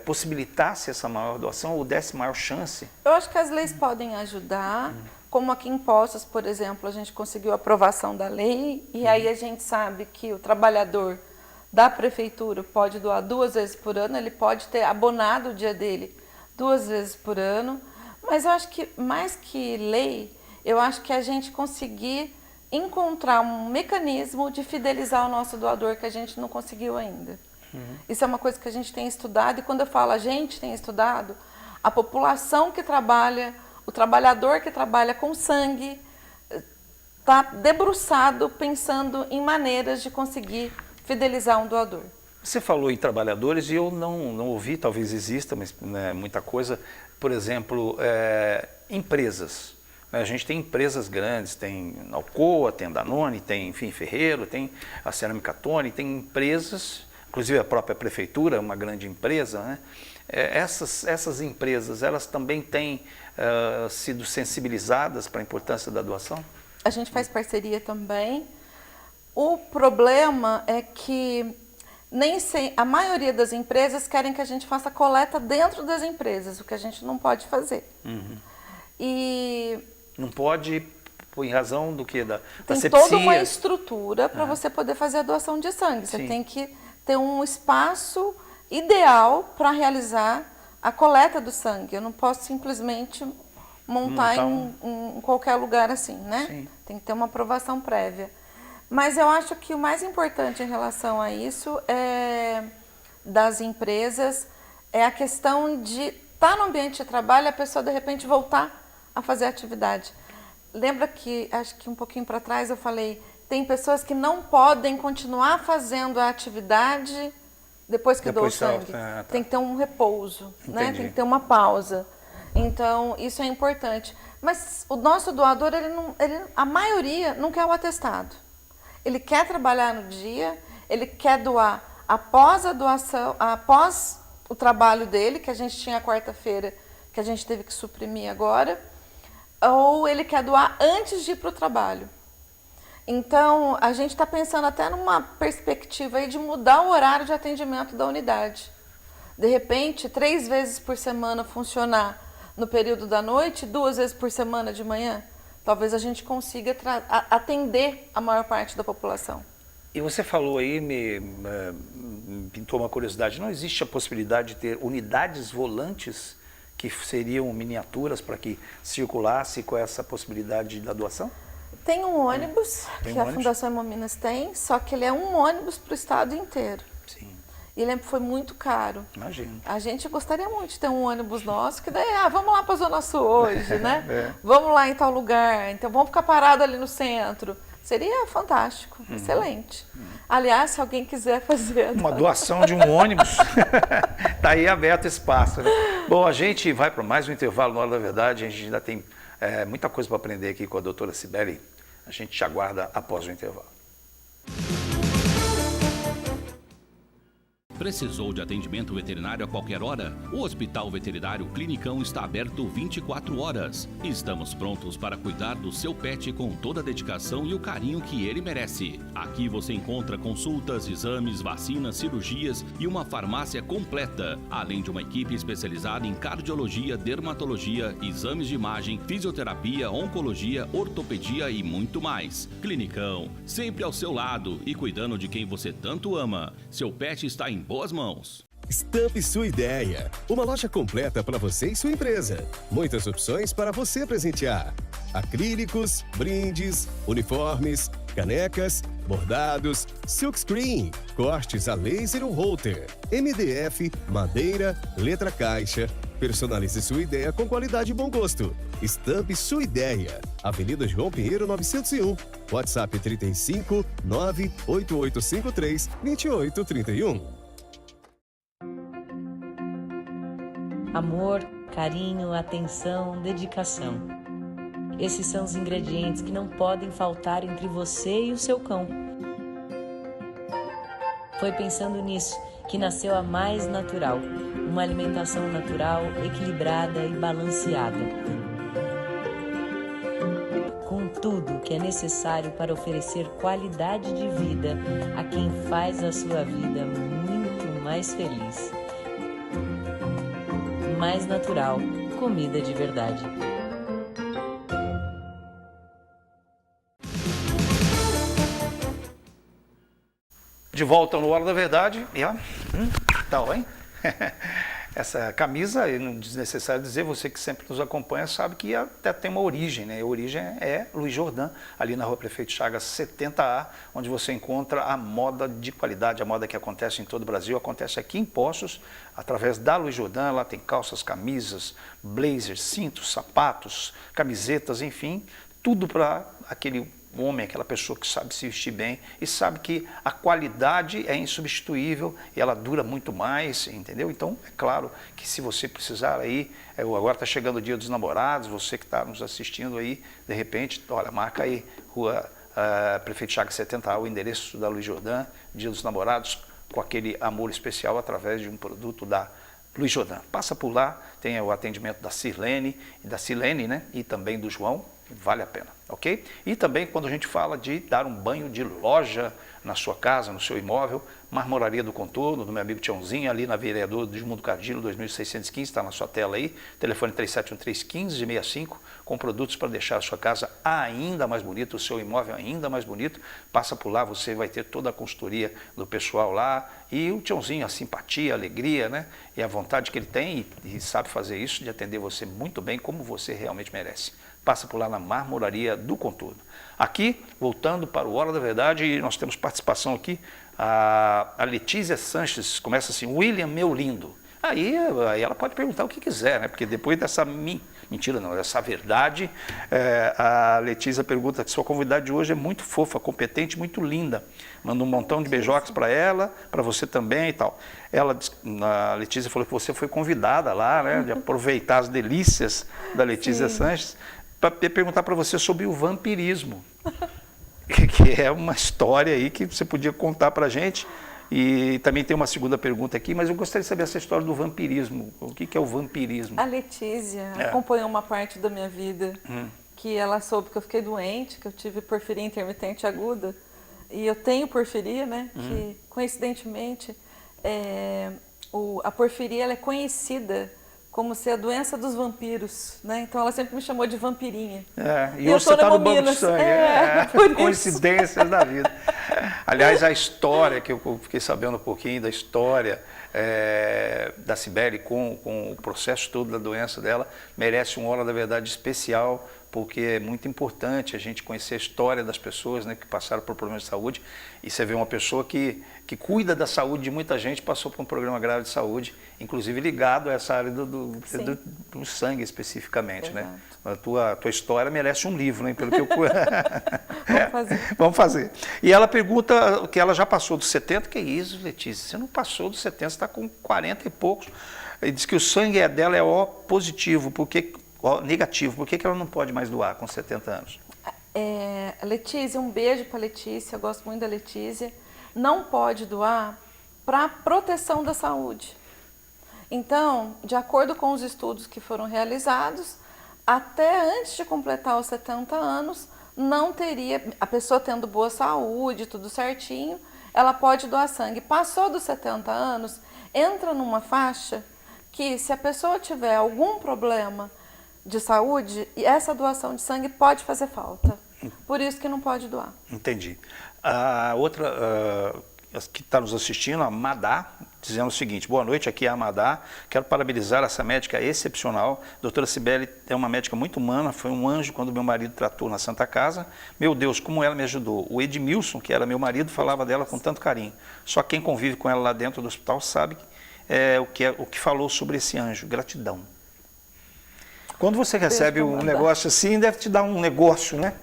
Speaker 2: possibilitasse essa maior doação ou desse maior chance?
Speaker 3: Eu acho que as leis podem ajudar, como aqui em Poços, por exemplo, a gente conseguiu a aprovação da lei e aí a gente sabe que o trabalhador da prefeitura pode doar 2 vezes por ano, ele pode ter abonado o dia dele 2 vezes por ano, mas eu acho que mais que lei, eu acho que a gente conseguir encontrar um mecanismo de fidelizar o nosso doador que a gente não conseguiu ainda. Isso é uma coisa que a gente tem estudado e quando eu falo a gente tem estudado, a população que trabalha, o trabalhador que trabalha com sangue, está debruçado pensando em maneiras de conseguir fidelizar um doador.
Speaker 2: Você falou em trabalhadores e eu não ouvi, talvez exista, mas muita coisa. Por exemplo, empresas. A gente tem empresas grandes, tem Alcoa, tem Danone, tem, enfim, Ferreiro, tem a Cerâmica Tony, tem empresas, inclusive a própria prefeitura, uma grande empresa, né? Essas empresas, elas também têm sido sensibilizadas para a importância da doação?
Speaker 3: A gente faz parceria também. O problema é que a maioria das empresas querem que a gente faça coleta dentro das empresas, o que a gente não pode fazer. E
Speaker 2: não pode, em razão do que? Da
Speaker 3: tem
Speaker 2: sepsia?
Speaker 3: Toda uma estrutura para você poder fazer a doação de sangue. Você tem que ter um espaço ideal para realizar a coleta do sangue. Eu não posso simplesmente montar em qualquer lugar assim, né?
Speaker 2: Sim.
Speaker 3: Tem que ter uma aprovação prévia. Mas eu acho que o mais importante em relação a isso das empresas é a questão de estar no ambiente de trabalho e a pessoa de repente voltar a fazer atividade. Lembra que, acho que um pouquinho para trás eu falei, tem pessoas que não podem continuar fazendo a atividade depois que doa o sangue. Tem que ter um repouso, né? Tem que ter uma pausa. Então, isso é importante. Mas o nosso doador, a maioria não quer o atestado. Ele quer trabalhar no dia, ele quer doar após a doação, após o trabalho dele, que a gente tinha quarta-feira, que a gente teve que suprimir agora, ou ele quer doar antes de ir para o trabalho. Então, a gente está pensando até numa perspectiva aí de mudar o horário de atendimento da unidade. De repente, 3 vezes por semana funcionar no período da noite, 2 vezes por semana de manhã. Talvez a gente consiga atender a maior parte da população.
Speaker 2: E você falou aí, me pintou uma curiosidade, não existe a possibilidade de ter unidades volantes que seriam miniaturas para que circulasse com essa possibilidade da doação?
Speaker 3: Tem um ônibus, que a Fundação Hemominas tem, só que ele é um ônibus para o estado inteiro.
Speaker 2: Sim.
Speaker 3: E ele foi muito caro.
Speaker 2: Imagino.
Speaker 3: A gente gostaria muito de ter um ônibus nosso, que daí, vamos lá para a Zona Sul hoje, né? Vamos lá em tal lugar, então vamos ficar parado ali no centro. Seria fantástico, excelente. Aliás, se alguém quiser fazer...
Speaker 2: Uma doação de um ônibus, está aí aberto espaço. Né? Bom, a gente vai para mais um intervalo na Hora da Verdade, a gente ainda tem muita coisa para aprender aqui com a doutora Cibele. A gente te aguarda após o intervalo.
Speaker 4: Precisou de atendimento veterinário a qualquer hora? O Hospital Veterinário Clinicão está aberto 24 horas. Estamos prontos para cuidar do seu pet com toda a dedicação e o carinho que ele merece. Aqui você encontra consultas, exames, vacinas, cirurgias e uma farmácia completa, além de uma equipe especializada em cardiologia, dermatologia, exames de imagem, fisioterapia, oncologia, ortopedia e muito mais. Clinicão, sempre ao seu lado e cuidando de quem você tanto ama. Seu pet está em boas mãos.
Speaker 1: Estampe sua ideia. Uma loja completa para você e sua empresa. Muitas opções para você presentear. Acrílicos, brindes, uniformes, canecas, bordados, silkscreen, cortes a laser ou holter, MDF, madeira, letra caixa. Personalize sua ideia com qualidade e bom gosto. Estampe sua ideia. Avenida João Pinheiro 901. WhatsApp 35 98853 2831.
Speaker 5: Amor, carinho, atenção, dedicação. Esses são os ingredientes que não podem faltar entre você e o seu cão. Foi pensando nisso que nasceu a Mais Natural, uma alimentação natural, equilibrada e balanceada. Com tudo o que é necessário para oferecer qualidade de vida a quem faz a sua vida muito mais feliz. Mais natural, comida de verdade.
Speaker 2: De volta no Hora da Verdade, e ó, tal, hein? Essa camisa, não é desnecessário dizer, você que sempre nos acompanha sabe que até tem uma origem, né? A origem é Luiz Jordan, ali na Rua Prefeito Chagas 70A, onde você encontra a moda de qualidade, a moda que acontece em todo o Brasil, acontece aqui em Poços, através da Luiz Jordan. Lá tem calças, camisas, blazers, cintos, sapatos, camisetas, enfim, tudo para aquele homem, aquela pessoa que sabe se vestir bem e sabe que a qualidade é insubstituível e ela dura muito mais, entendeu? Então, é claro que se você precisar aí, agora está chegando o Dia dos Namorados, você que está nos assistindo aí, de repente, olha, marca aí, Rua Prefeito Chagas 70A, o endereço da Luiz Jordan, Dia dos Namorados, com aquele amor especial através de um produto da Luiz Jordan. Passa por lá, tem o atendimento da Sirlene, né? E também do João, vale a pena, ok? E também quando a gente fala de dar um banho de loja na sua casa, no seu imóvel, Marmoraria do Contorno, do meu amigo Tiãozinho, ali na Vereador Edmundo Cardillo, 2615, está na sua tela aí, telefone 3713-1565, com produtos para deixar a sua casa ainda mais bonita, o seu imóvel ainda mais bonito. Passa por lá, você vai ter toda a consultoria do pessoal lá, e o Tiãozinho, a simpatia, a alegria, né? E a vontade que ele tem, e sabe fazer isso, de atender você muito bem, como você realmente merece. Passa por lá na Marmoraria do Contorno. Aqui, voltando para o Hora da Verdade, nós temos participação aqui, a Letícia Sanches, começa assim, William, meu lindo. Aí ela pode perguntar o que quiser, né? Porque depois dessa mentira não, dessa verdade, a Letícia pergunta que sua convidada de hoje é muito fofa, competente, muito linda. Manda um montão de beijocas para ela, para você também e tal. A Letícia falou que você foi convidada lá, né? De aproveitar as delícias da Letícia Sanches, para perguntar para você sobre o vampirismo, que é uma história aí que você podia contar para a gente. E também tem uma segunda pergunta aqui, mas eu gostaria de saber essa história do vampirismo. O que é o vampirismo?
Speaker 3: A Letícia acompanhou uma parte da minha vida que ela soube que eu fiquei doente, que eu tive porfiria intermitente aguda. E eu tenho porfiria, né? Que, coincidentemente, a porfiria ela é conhecida como ser a doença dos vampiros, né? Então ela sempre me chamou de vampirinha.
Speaker 2: E hoje você está no banco de sangue. Coincidências da vida. Aliás, a história, que eu fiquei sabendo um pouquinho da história da Cibele com o processo todo da doença dela, merece uma Hora da Verdade especial, porque é muito importante a gente conhecer a história das pessoas, né, que passaram por problemas de saúde. E você vê uma pessoa que cuida da saúde de muita gente, passou por um programa grave de saúde, inclusive ligado a essa área do sangue especificamente. Né? A tua história merece um livro, né, pelo que eu... Vamos fazer. E ela pergunta que ela já passou dos 70, que é isso, Letícia? Você não passou dos 70, você está com 40 e poucos. E diz que o sangue dela é O positivo, negativo, por que ela não pode mais doar com 70 anos?
Speaker 3: Letícia, um beijo para a Letícia, eu gosto muito da Letícia. Não pode doar para proteção da saúde. Então, de acordo com os estudos que foram realizados, até antes de completar os 70 anos, não teria, a pessoa tendo boa saúde, tudo certinho, ela pode doar sangue. Passou dos 70 anos, entra numa faixa que, se a pessoa tiver algum problema de saúde, essa doação de sangue pode fazer falta. Por isso que não pode doar.
Speaker 2: Entendi. A outra que está nos assistindo, a Madá, dizendo o seguinte: boa noite, aqui é a Madá, quero parabenizar essa médica excepcional. Doutora Cibele é uma médica muito humana, foi um anjo quando meu marido tratou na Santa Casa. Meu Deus, como ela me ajudou. O Edmilson, que era meu marido, falava dela com tanto carinho. Só quem convive com ela lá dentro do hospital sabe o que falou sobre esse anjo. Gratidão. Quando você recebe um negócio assim, deve te dar um negócio, né?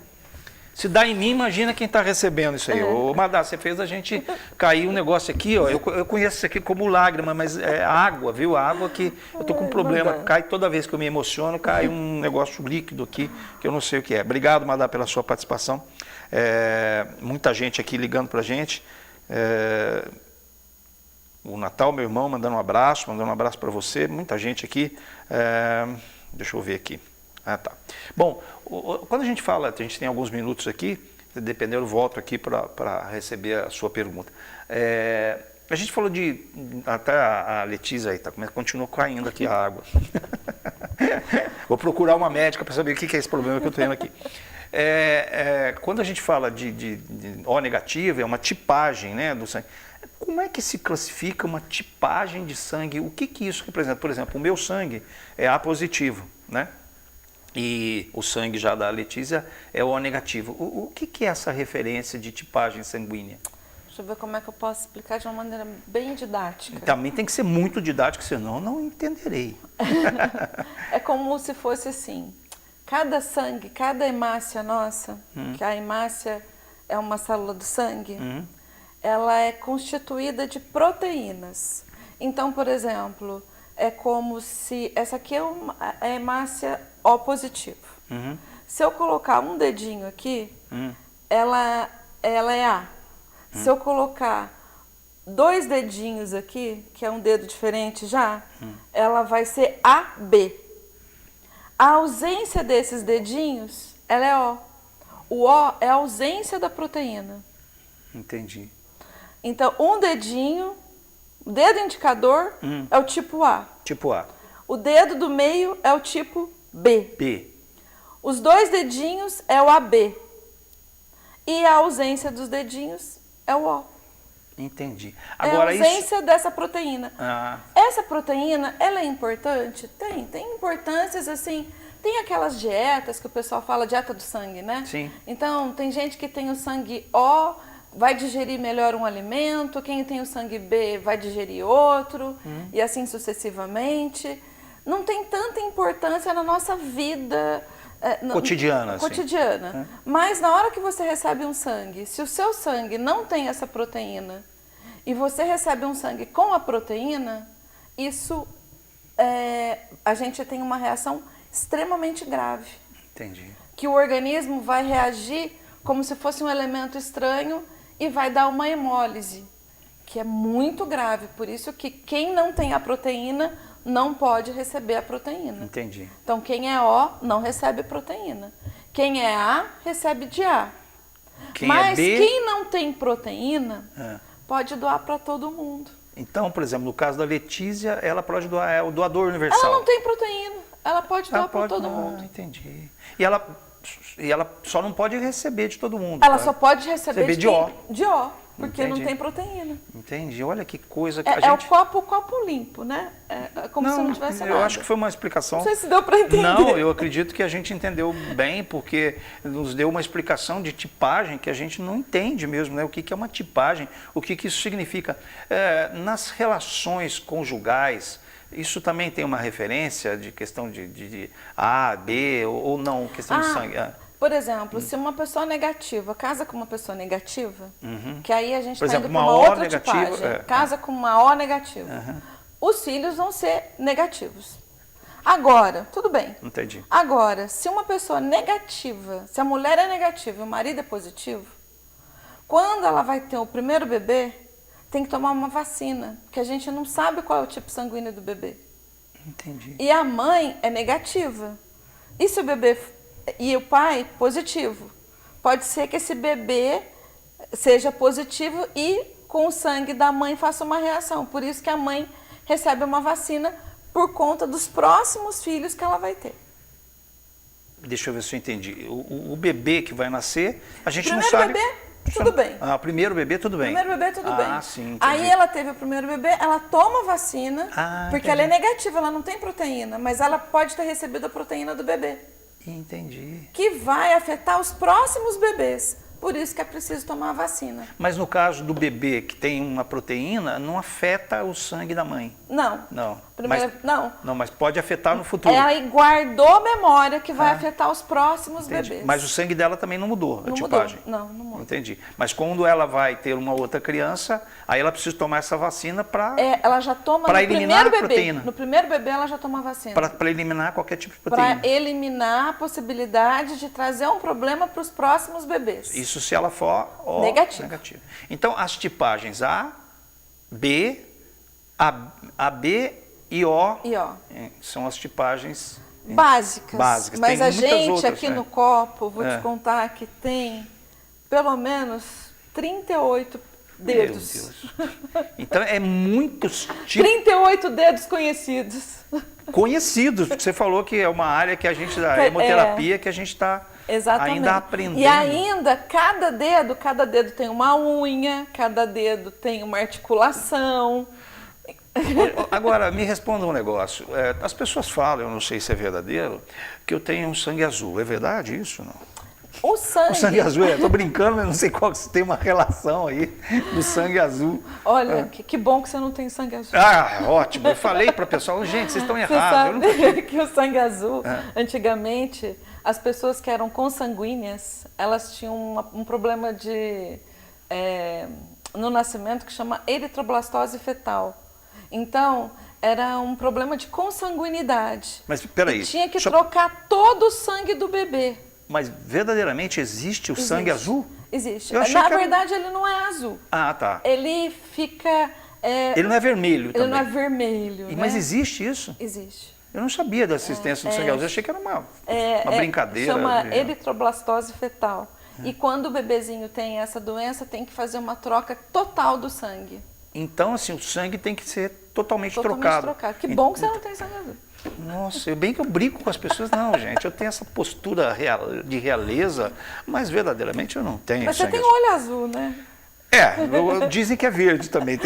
Speaker 2: Se dá em mim, imagina quem está recebendo isso aí. Ô, Madá, você fez a gente cair um negócio aqui, ó. Eu conheço isso aqui como lágrima, mas é água, viu? A água que eu estou com um problema, cai toda vez que eu me emociono, cai um negócio líquido aqui, que eu não sei o que é. Obrigado, Madá, pela sua participação. Muita gente aqui ligando para a gente. O Natal, meu irmão, mandando um abraço para você. Muita gente aqui. Deixa eu ver aqui. Ah, tá. Bom, quando a gente fala, a gente tem alguns minutos aqui, dependendo, eu volto aqui para receber a sua pergunta. A gente falou até a Letícia aí, continua caindo aqui a água. Vou procurar uma médica para saber o que é esse problema que eu estou tendo aqui. Quando a gente fala de O negativo, é uma tipagem, né, do sangue. Como é que se classifica uma tipagem de sangue? O que isso representa? Por exemplo, o meu sangue é A positivo, né? E o sangue já da Letícia é O negativo. O que é essa referência de tipagem sanguínea?
Speaker 3: Deixa eu ver como é que eu posso explicar de uma maneira bem didática.
Speaker 2: Também tem que ser muito didático, senão eu não entenderei.
Speaker 3: É como se fosse assim, cada sangue, cada hemácia nossa, que a hemácia é uma célula do sangue, ela é constituída de proteínas. Então, por exemplo, é como se... Essa aqui é a hemácia O positivo. Se eu colocar um dedinho aqui, ela é A. Se eu colocar 2 dedinhos aqui, que é um dedo diferente já, ela vai ser AB. A ausência desses dedinhos, ela é O. O O é a ausência da proteína.
Speaker 2: Entendi.
Speaker 3: Então, um dedinho, o dedo indicador é o tipo A.
Speaker 2: Tipo A.
Speaker 3: O dedo do meio é o tipo B.
Speaker 2: B.
Speaker 3: Os 2 dedinhos é o AB. E a ausência dos dedinhos é o O.
Speaker 2: Entendi.
Speaker 3: Agora, é a ausência dessa proteína.
Speaker 2: Ah.
Speaker 3: Essa proteína, ela é importante? Tem importâncias assim. Tem aquelas dietas que o pessoal fala, dieta do sangue, né?
Speaker 2: Sim.
Speaker 3: Então, tem gente que tem o sangue O, vai digerir melhor um alimento, quem tem o sangue B vai digerir outro, e assim sucessivamente. Não tem tanta importância na nossa vida
Speaker 2: cotidiana.
Speaker 3: Cotidiana. Mas na hora que você recebe um sangue, se o seu sangue não tem essa proteína e você recebe um sangue com a proteína, isso a gente tem uma reação extremamente grave.
Speaker 2: Entendi.
Speaker 3: Que o organismo vai reagir como se fosse um elemento estranho e vai dar uma hemólise, que é muito grave. Por isso que quem não tem a proteína não pode receber a proteína.
Speaker 2: Entendi.
Speaker 3: Então, quem é O não recebe proteína. Quem é A, recebe de A. Mas quem não tem proteína, pode doar para todo mundo.
Speaker 2: Então, por exemplo, no caso da Letícia, ela pode doar, é o doador universal.
Speaker 3: Ela não tem proteína, ela pode doar para todo mundo.
Speaker 2: Entendi. E ela só não pode receber de todo mundo.
Speaker 3: Ela só pode receber
Speaker 2: de O.
Speaker 3: De O, porque
Speaker 2: Entendi.
Speaker 3: não tem proteína.
Speaker 2: Entendi. Olha que coisa que
Speaker 3: a gente...
Speaker 2: É
Speaker 3: o copo limpo, né? É como se não tivesse nada.
Speaker 2: Eu acho que foi uma explicação...
Speaker 3: Não sei se deu para entender.
Speaker 2: Não, eu acredito que a gente entendeu bem, porque nos deu uma explicação de tipagem que a gente não entende mesmo, né? O que é uma tipagem, o que isso significa. Nas relações conjugais, isso também tem uma referência de questão de A, B ou não, questão de sangue?
Speaker 3: Por exemplo, se uma pessoa negativa casa com uma pessoa negativa, que aí a gente está indo para
Speaker 2: uma
Speaker 3: uma
Speaker 2: O
Speaker 3: outra
Speaker 2: negativa,
Speaker 3: tipagem, casa com uma O negativa, os filhos vão ser negativos. Agora, tudo bem.
Speaker 2: Entendi.
Speaker 3: Agora, se uma pessoa negativa, se a mulher é negativa e o marido é positivo, quando ela vai ter o primeiro bebê, tem que tomar uma vacina, porque a gente não sabe qual é o tipo sanguíneo do bebê.
Speaker 2: Entendi.
Speaker 3: E a mãe é negativa. E se o bebê e o pai positivo? Pode ser que esse bebê seja positivo e com o sangue da mãe faça uma reação. Por isso que a mãe recebe uma vacina por conta dos próximos filhos que ela vai ter.
Speaker 2: Deixa eu ver se eu entendi. O bebê que vai nascer, a gente
Speaker 3: primeiro
Speaker 2: não sabe...
Speaker 3: Bebê, tudo bem.
Speaker 2: O primeiro bebê, tudo bem.
Speaker 3: Primeiro bebê, tudo bem.
Speaker 2: Sim, entendi.
Speaker 3: Aí ela teve o primeiro bebê, ela toma vacina, porque
Speaker 2: entendi.
Speaker 3: ela é negativa, ela não tem proteína, mas ela pode ter recebido a proteína do bebê.
Speaker 2: Entendi.
Speaker 3: Que vai afetar os próximos bebês. Por isso que é preciso tomar a vacina.
Speaker 2: Mas no caso do bebê que tem uma proteína, não afeta o sangue da mãe?
Speaker 3: Não.
Speaker 2: Não.
Speaker 3: Primeiro, não.
Speaker 2: Não, mas pode afetar no futuro.
Speaker 3: Ela guardou memória que vai afetar os próximos bebês.
Speaker 2: Mas o sangue dela também não mudou, a tipagem?
Speaker 3: Não mudou.
Speaker 2: Entendi. Mas quando ela vai ter uma outra criança, aí ela precisa tomar essa vacina para...
Speaker 3: ela já toma no
Speaker 2: eliminar
Speaker 3: primeiro
Speaker 2: a
Speaker 3: bebê.
Speaker 2: proteína.
Speaker 3: No primeiro bebê ela já toma a vacina.
Speaker 2: Para eliminar qualquer tipo de proteína.
Speaker 3: Para eliminar a possibilidade de trazer um problema para os próximos bebês.
Speaker 2: Isso se ela for
Speaker 3: negativo.
Speaker 2: Então, as tipagens A, B, A, B e O,
Speaker 3: E ó,
Speaker 2: são as tipagens
Speaker 3: básicas. Mas
Speaker 2: Tem
Speaker 3: a
Speaker 2: muitas
Speaker 3: gente
Speaker 2: outras,
Speaker 3: aqui
Speaker 2: né?
Speaker 3: no copo, vou
Speaker 2: É.
Speaker 3: te contar que tem pelo menos 38 dedos.
Speaker 2: Meu Deus. Então é muitos tipos
Speaker 3: 38 dedos conhecidos.
Speaker 2: conhecidos, porque você falou que é uma área que a gente, da
Speaker 3: É.
Speaker 2: hemoterapia, que a gente está
Speaker 3: Exatamente.
Speaker 2: ainda aprendendo.
Speaker 3: E ainda, cada dedo tem uma unha, cada dedo tem uma articulação.
Speaker 2: Agora, me responda um negócio. As pessoas falam, eu não sei se é verdadeiro, que eu tenho um sangue azul. É verdade isso? Não?
Speaker 3: O sangue.
Speaker 2: O sangue azul, eu tô brincando, mas não sei qual se tem uma relação aí do sangue azul.
Speaker 3: Olha, que bom que você não tem sangue azul.
Speaker 2: Ah, ótimo. Eu falei para o pessoal, gente, vocês estão
Speaker 3: Você
Speaker 2: errados.
Speaker 3: sabe que o sangue azul, antigamente, as pessoas que eram consanguíneas, elas tinham um problema no nascimento que chama eritroblastose fetal. Então, era um problema de consanguinidade.
Speaker 2: Mas peraí.
Speaker 3: E tinha que trocar todo o sangue do bebê.
Speaker 2: Mas verdadeiramente existe o sangue
Speaker 3: Existe.
Speaker 2: azul?
Speaker 3: Existe.
Speaker 2: Eu achei
Speaker 3: Na
Speaker 2: que era-
Speaker 3: verdade, ele não é azul.
Speaker 2: Ah, tá.
Speaker 3: Ele fica...
Speaker 2: Ele não é vermelho
Speaker 3: ele
Speaker 2: também.
Speaker 3: não é vermelho, né?
Speaker 2: Mas existe isso?
Speaker 3: Existe.
Speaker 2: Eu não sabia da existência do sangue azul. Eu achei que era uma brincadeira.
Speaker 3: Chama eritroblastose fetal. E quando o bebezinho tem essa doença, tem que fazer uma troca total do sangue.
Speaker 2: Então, assim, o sangue tem que ser totalmente
Speaker 3: Totalmente
Speaker 2: trocado.
Speaker 3: Que bom que você não tem sangue azul.
Speaker 2: Nossa, bem que eu brinco com as pessoas. Não, gente, eu tenho essa postura de realeza, mas verdadeiramente eu não tenho
Speaker 3: Mas você
Speaker 2: sangue
Speaker 3: tem
Speaker 2: azul.
Speaker 3: olho azul, né?
Speaker 2: Dizem que é verde também.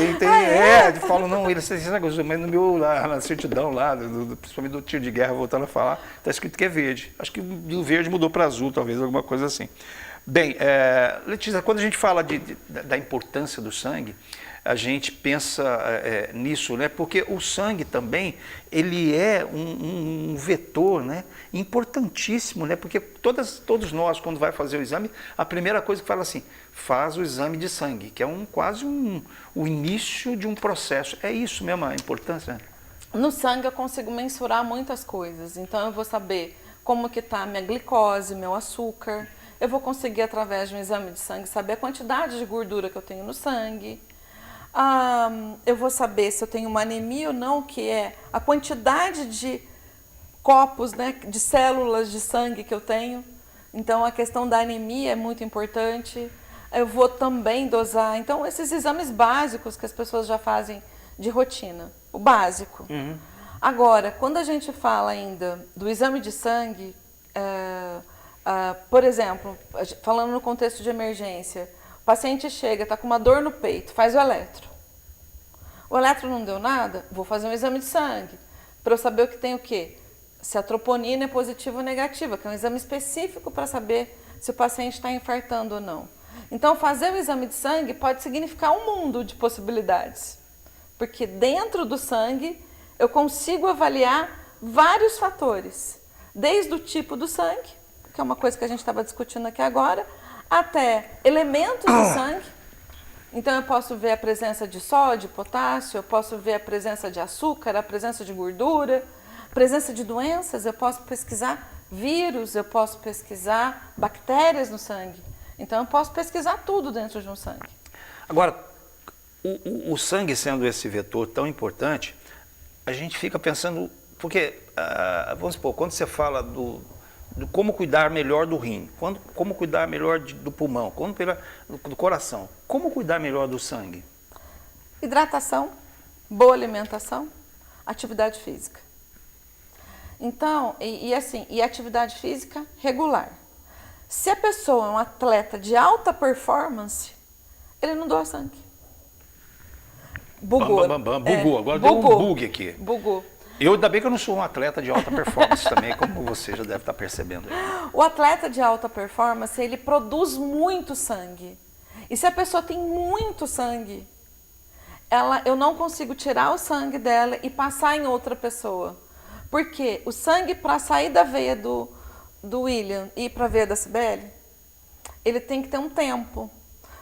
Speaker 2: Falam, não, ele tem sangue azul, mas no meu, na certidão lá, principalmente do tiro de guerra, voltando a falar, está escrito que é verde. Acho que o verde mudou para azul, talvez, alguma coisa assim. Bem, Letícia, quando a gente fala da importância do sangue, a gente pensa nisso, né? Porque o sangue também, ele é um vetor, né? Importantíssimo, né? Porque todos nós, quando vai fazer o exame, a primeira coisa que fala assim, faz o exame de sangue, que é quase o início de um processo. É isso mesmo a importância, né?
Speaker 3: No sangue eu consigo mensurar muitas coisas. Então eu vou saber como que está a minha glicose, meu açúcar. Eu vou conseguir, através de um exame de sangue, saber a quantidade de gordura que eu tenho no sangue. Eu vou saber se eu tenho uma anemia ou não, que é a quantidade de copos, né, de células de sangue que eu tenho. Então, a questão da anemia é muito importante. Eu vou também dosar. Então, esses exames básicos que as pessoas já fazem de rotina, o básico.
Speaker 2: Uhum.
Speaker 3: Agora, quando a gente fala ainda do exame de sangue, por exemplo, falando no contexto de emergência, o paciente chega, está com uma dor no peito, faz o eletro. O eletro não deu nada, vou fazer um exame de sangue, para eu saber o que tem o quê? Se a troponina é positiva ou negativa, que é um exame específico para saber se o paciente está infartando ou não. Então, fazer o exame de sangue pode significar um mundo de possibilidades, porque dentro do sangue eu consigo avaliar vários fatores, desde o tipo do sangue, que é uma coisa que a gente estava discutindo aqui agora, até elementos do sangue. Então eu posso ver a presença de sódio, potássio, eu posso ver a presença de açúcar, a presença de gordura, presença de doenças, eu posso pesquisar vírus, eu posso pesquisar bactérias no sangue. Então eu posso pesquisar tudo dentro de um sangue.
Speaker 2: Agora, o sangue sendo esse vetor tão importante, a gente fica pensando, porque, vamos supor, quando você fala do como cuidar melhor do rim, como cuidar melhor do pulmão, como cuidar do coração, como cuidar melhor do sangue?
Speaker 3: Hidratação, boa alimentação, atividade física. Então, e atividade física regular. Se a pessoa é um atleta de alta performance, ele não doa sangue. Bugou.
Speaker 2: Bugou. Agora deu um bug aqui.
Speaker 3: Bugou.
Speaker 2: Ainda bem que eu não sou um atleta de alta performance também, como você já deve estar percebendo.
Speaker 3: O atleta de alta performance, ele produz muito sangue. E se a pessoa tem muito sangue, eu não consigo tirar o sangue dela e passar em outra pessoa. Porque o sangue, para sair da veia do William e ir para a veia da Cibele, ele tem que ter um tempo.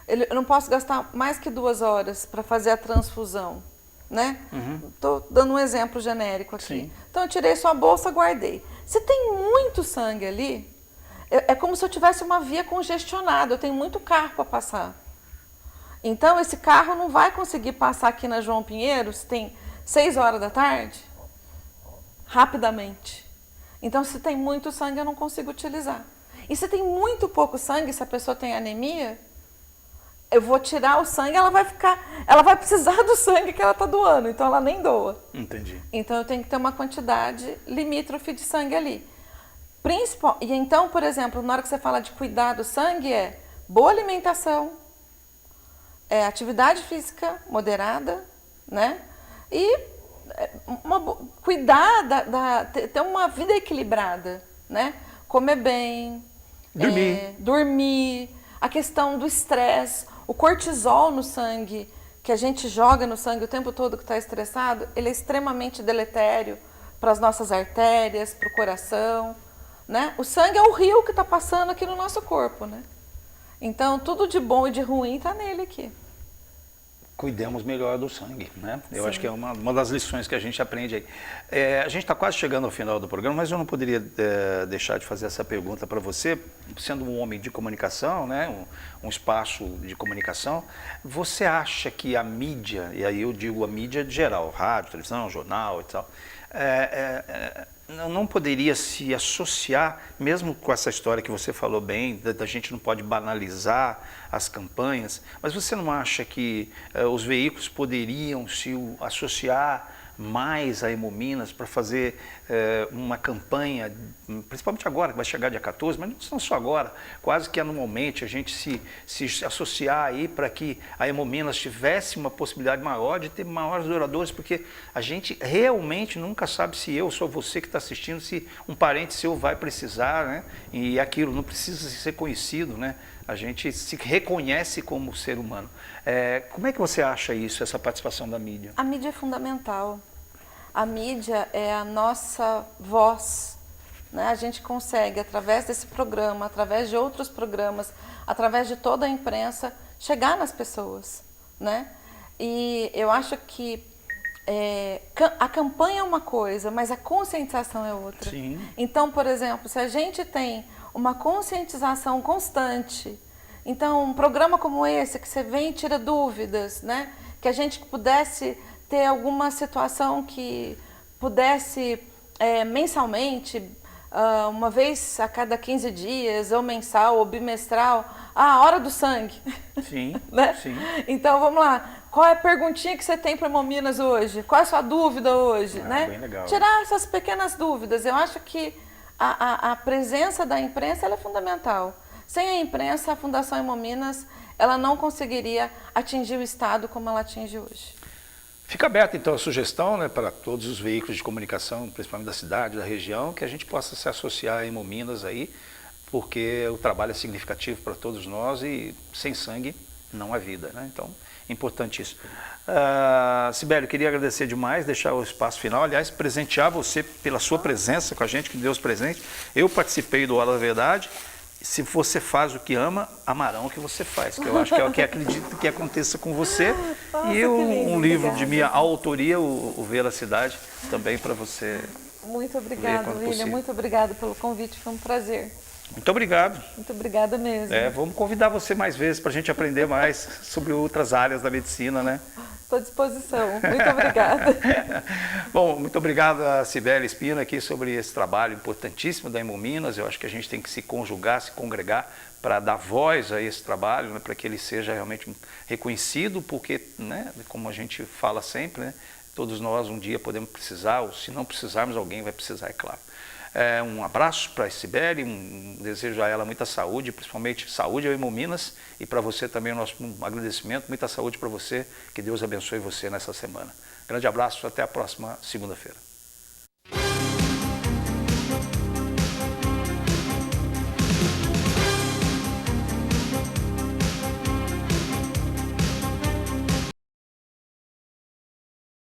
Speaker 3: Eu não posso gastar mais que 2 horas para fazer a transfusão. Né? Estou dando um exemplo genérico aqui.
Speaker 2: Sim.
Speaker 3: Então eu tirei sua bolsa, guardei. Se tem muito sangue ali, é como se eu tivesse uma via congestionada, eu tenho muito carro para passar. Então, esse carro não vai conseguir passar aqui na João Pinheiro, se tem 6 horas da tarde, rapidamente. Então, se tem muito sangue, eu não consigo utilizar. E se tem muito pouco sangue, se a pessoa tem anemia, eu vou tirar o sangue, ela vai precisar do sangue que ela está doando, então ela nem doa.
Speaker 2: Entendi.
Speaker 3: Então, eu tenho que ter uma quantidade limítrofe de sangue ali. E então, por exemplo, na hora que você fala de cuidar do sangue, é boa alimentação, atividade física moderada, né? E cuidar, ter uma vida equilibrada, né? Comer bem, dormir, a questão do estresse, o cortisol no sangue, que a gente joga no sangue o tempo todo que está estressado, ele é extremamente deletério para as nossas artérias, para o coração, né? O sangue é o rio que está passando aqui no nosso corpo, né? Então, tudo de bom e de ruim está nele aqui.
Speaker 2: Cuidemos melhor do sangue, né? Eu acho que é uma das lições que a gente aprende aí. A gente está quase chegando ao final do programa, mas eu não poderia deixar de fazer essa pergunta para você, sendo um homem de comunicação, né? Um espaço de comunicação, você acha que a mídia, e aí eu digo a mídia geral, rádio, televisão, jornal e tal, não poderia se associar, mesmo com essa história que você falou bem, da gente não pode banalizar as campanhas, mas você não acha que os veículos poderiam se associar mais a Hemominas para fazer uma campanha, principalmente agora, que vai chegar dia 14, mas não só agora, quase que anualmente a gente se associar aí para que a Hemominas tivesse uma possibilidade maior de ter maiores doadores, porque a gente realmente nunca sabe se eu, sou você que está assistindo, se um parente seu vai precisar, né? E aquilo não precisa ser conhecido, né? A gente se reconhece como ser humano. Como é que você acha isso, essa participação da mídia?
Speaker 3: A mídia é fundamental. A mídia é a nossa voz, né? A gente consegue, através desse programa, através de outros programas, através de toda a imprensa, chegar nas pessoas, né? E eu acho que a campanha é uma coisa, mas a conscientização é outra.
Speaker 2: Sim.
Speaker 3: Então, por exemplo, se a gente tem uma conscientização constante, então um programa como esse, que você vem e tira dúvidas, né? Que a gente pudesse ter alguma situação que pudesse mensalmente, uma vez a cada 15 dias, ou mensal, ou bimestral, a hora do sangue.
Speaker 2: Sim,
Speaker 3: né?
Speaker 2: sim.
Speaker 3: Então, vamos lá. Qual é a perguntinha que você tem para a Hemominas hoje? Qual é a sua dúvida hoje? Né?
Speaker 2: Bem legal.
Speaker 3: Tirar essas pequenas dúvidas. Eu acho que a presença da imprensa ela é fundamental. Sem a imprensa, a Fundação Hemominas ela não conseguiria atingir o estado como ela atinge hoje.
Speaker 2: Fica aberta então a sugestão, né, para todos os veículos de comunicação, principalmente da cidade, da região, que a gente possa se associar a Hemominas aí, porque o trabalho é significativo para todos nós e sem sangue não há vida, né? Então, importante isso. Sibeli, queria agradecer demais, deixar o espaço final, aliás, presentear você pela sua presença com a gente, que Deus presente. Eu participei do Hora da Verdade. Se você faz o que ama, amarão o que você faz, que eu acho que é o que acredito que aconteça com você.
Speaker 3: Nossa,
Speaker 2: e um livro de minha autoria, o Ver a Cidade, também para você.
Speaker 3: Muito obrigada, William. Muito obrigada pelo convite, foi um prazer.
Speaker 2: Muito obrigado.
Speaker 3: Muito obrigada mesmo.
Speaker 2: Vamos convidar você mais vezes para a gente aprender mais sobre outras áreas da medicina, né?
Speaker 3: Estou à disposição. Muito obrigada.
Speaker 2: Bom, muito obrigado a Sibeli Espina aqui sobre esse trabalho importantíssimo da Hemominas. Eu acho que a gente tem que se conjugar, se congregar para dar voz a esse trabalho, né, para que ele seja realmente reconhecido, porque, né, como a gente fala sempre, né, todos nós um dia podemos precisar, ou se não precisarmos, alguém vai precisar, é claro. Um abraço para a Sibeli, desejo a ela muita saúde, principalmente saúde ao Hemominas, e para você também o nosso agradecimento, muita saúde para você, que Deus abençoe você nessa semana. Grande abraço, até a próxima segunda-feira.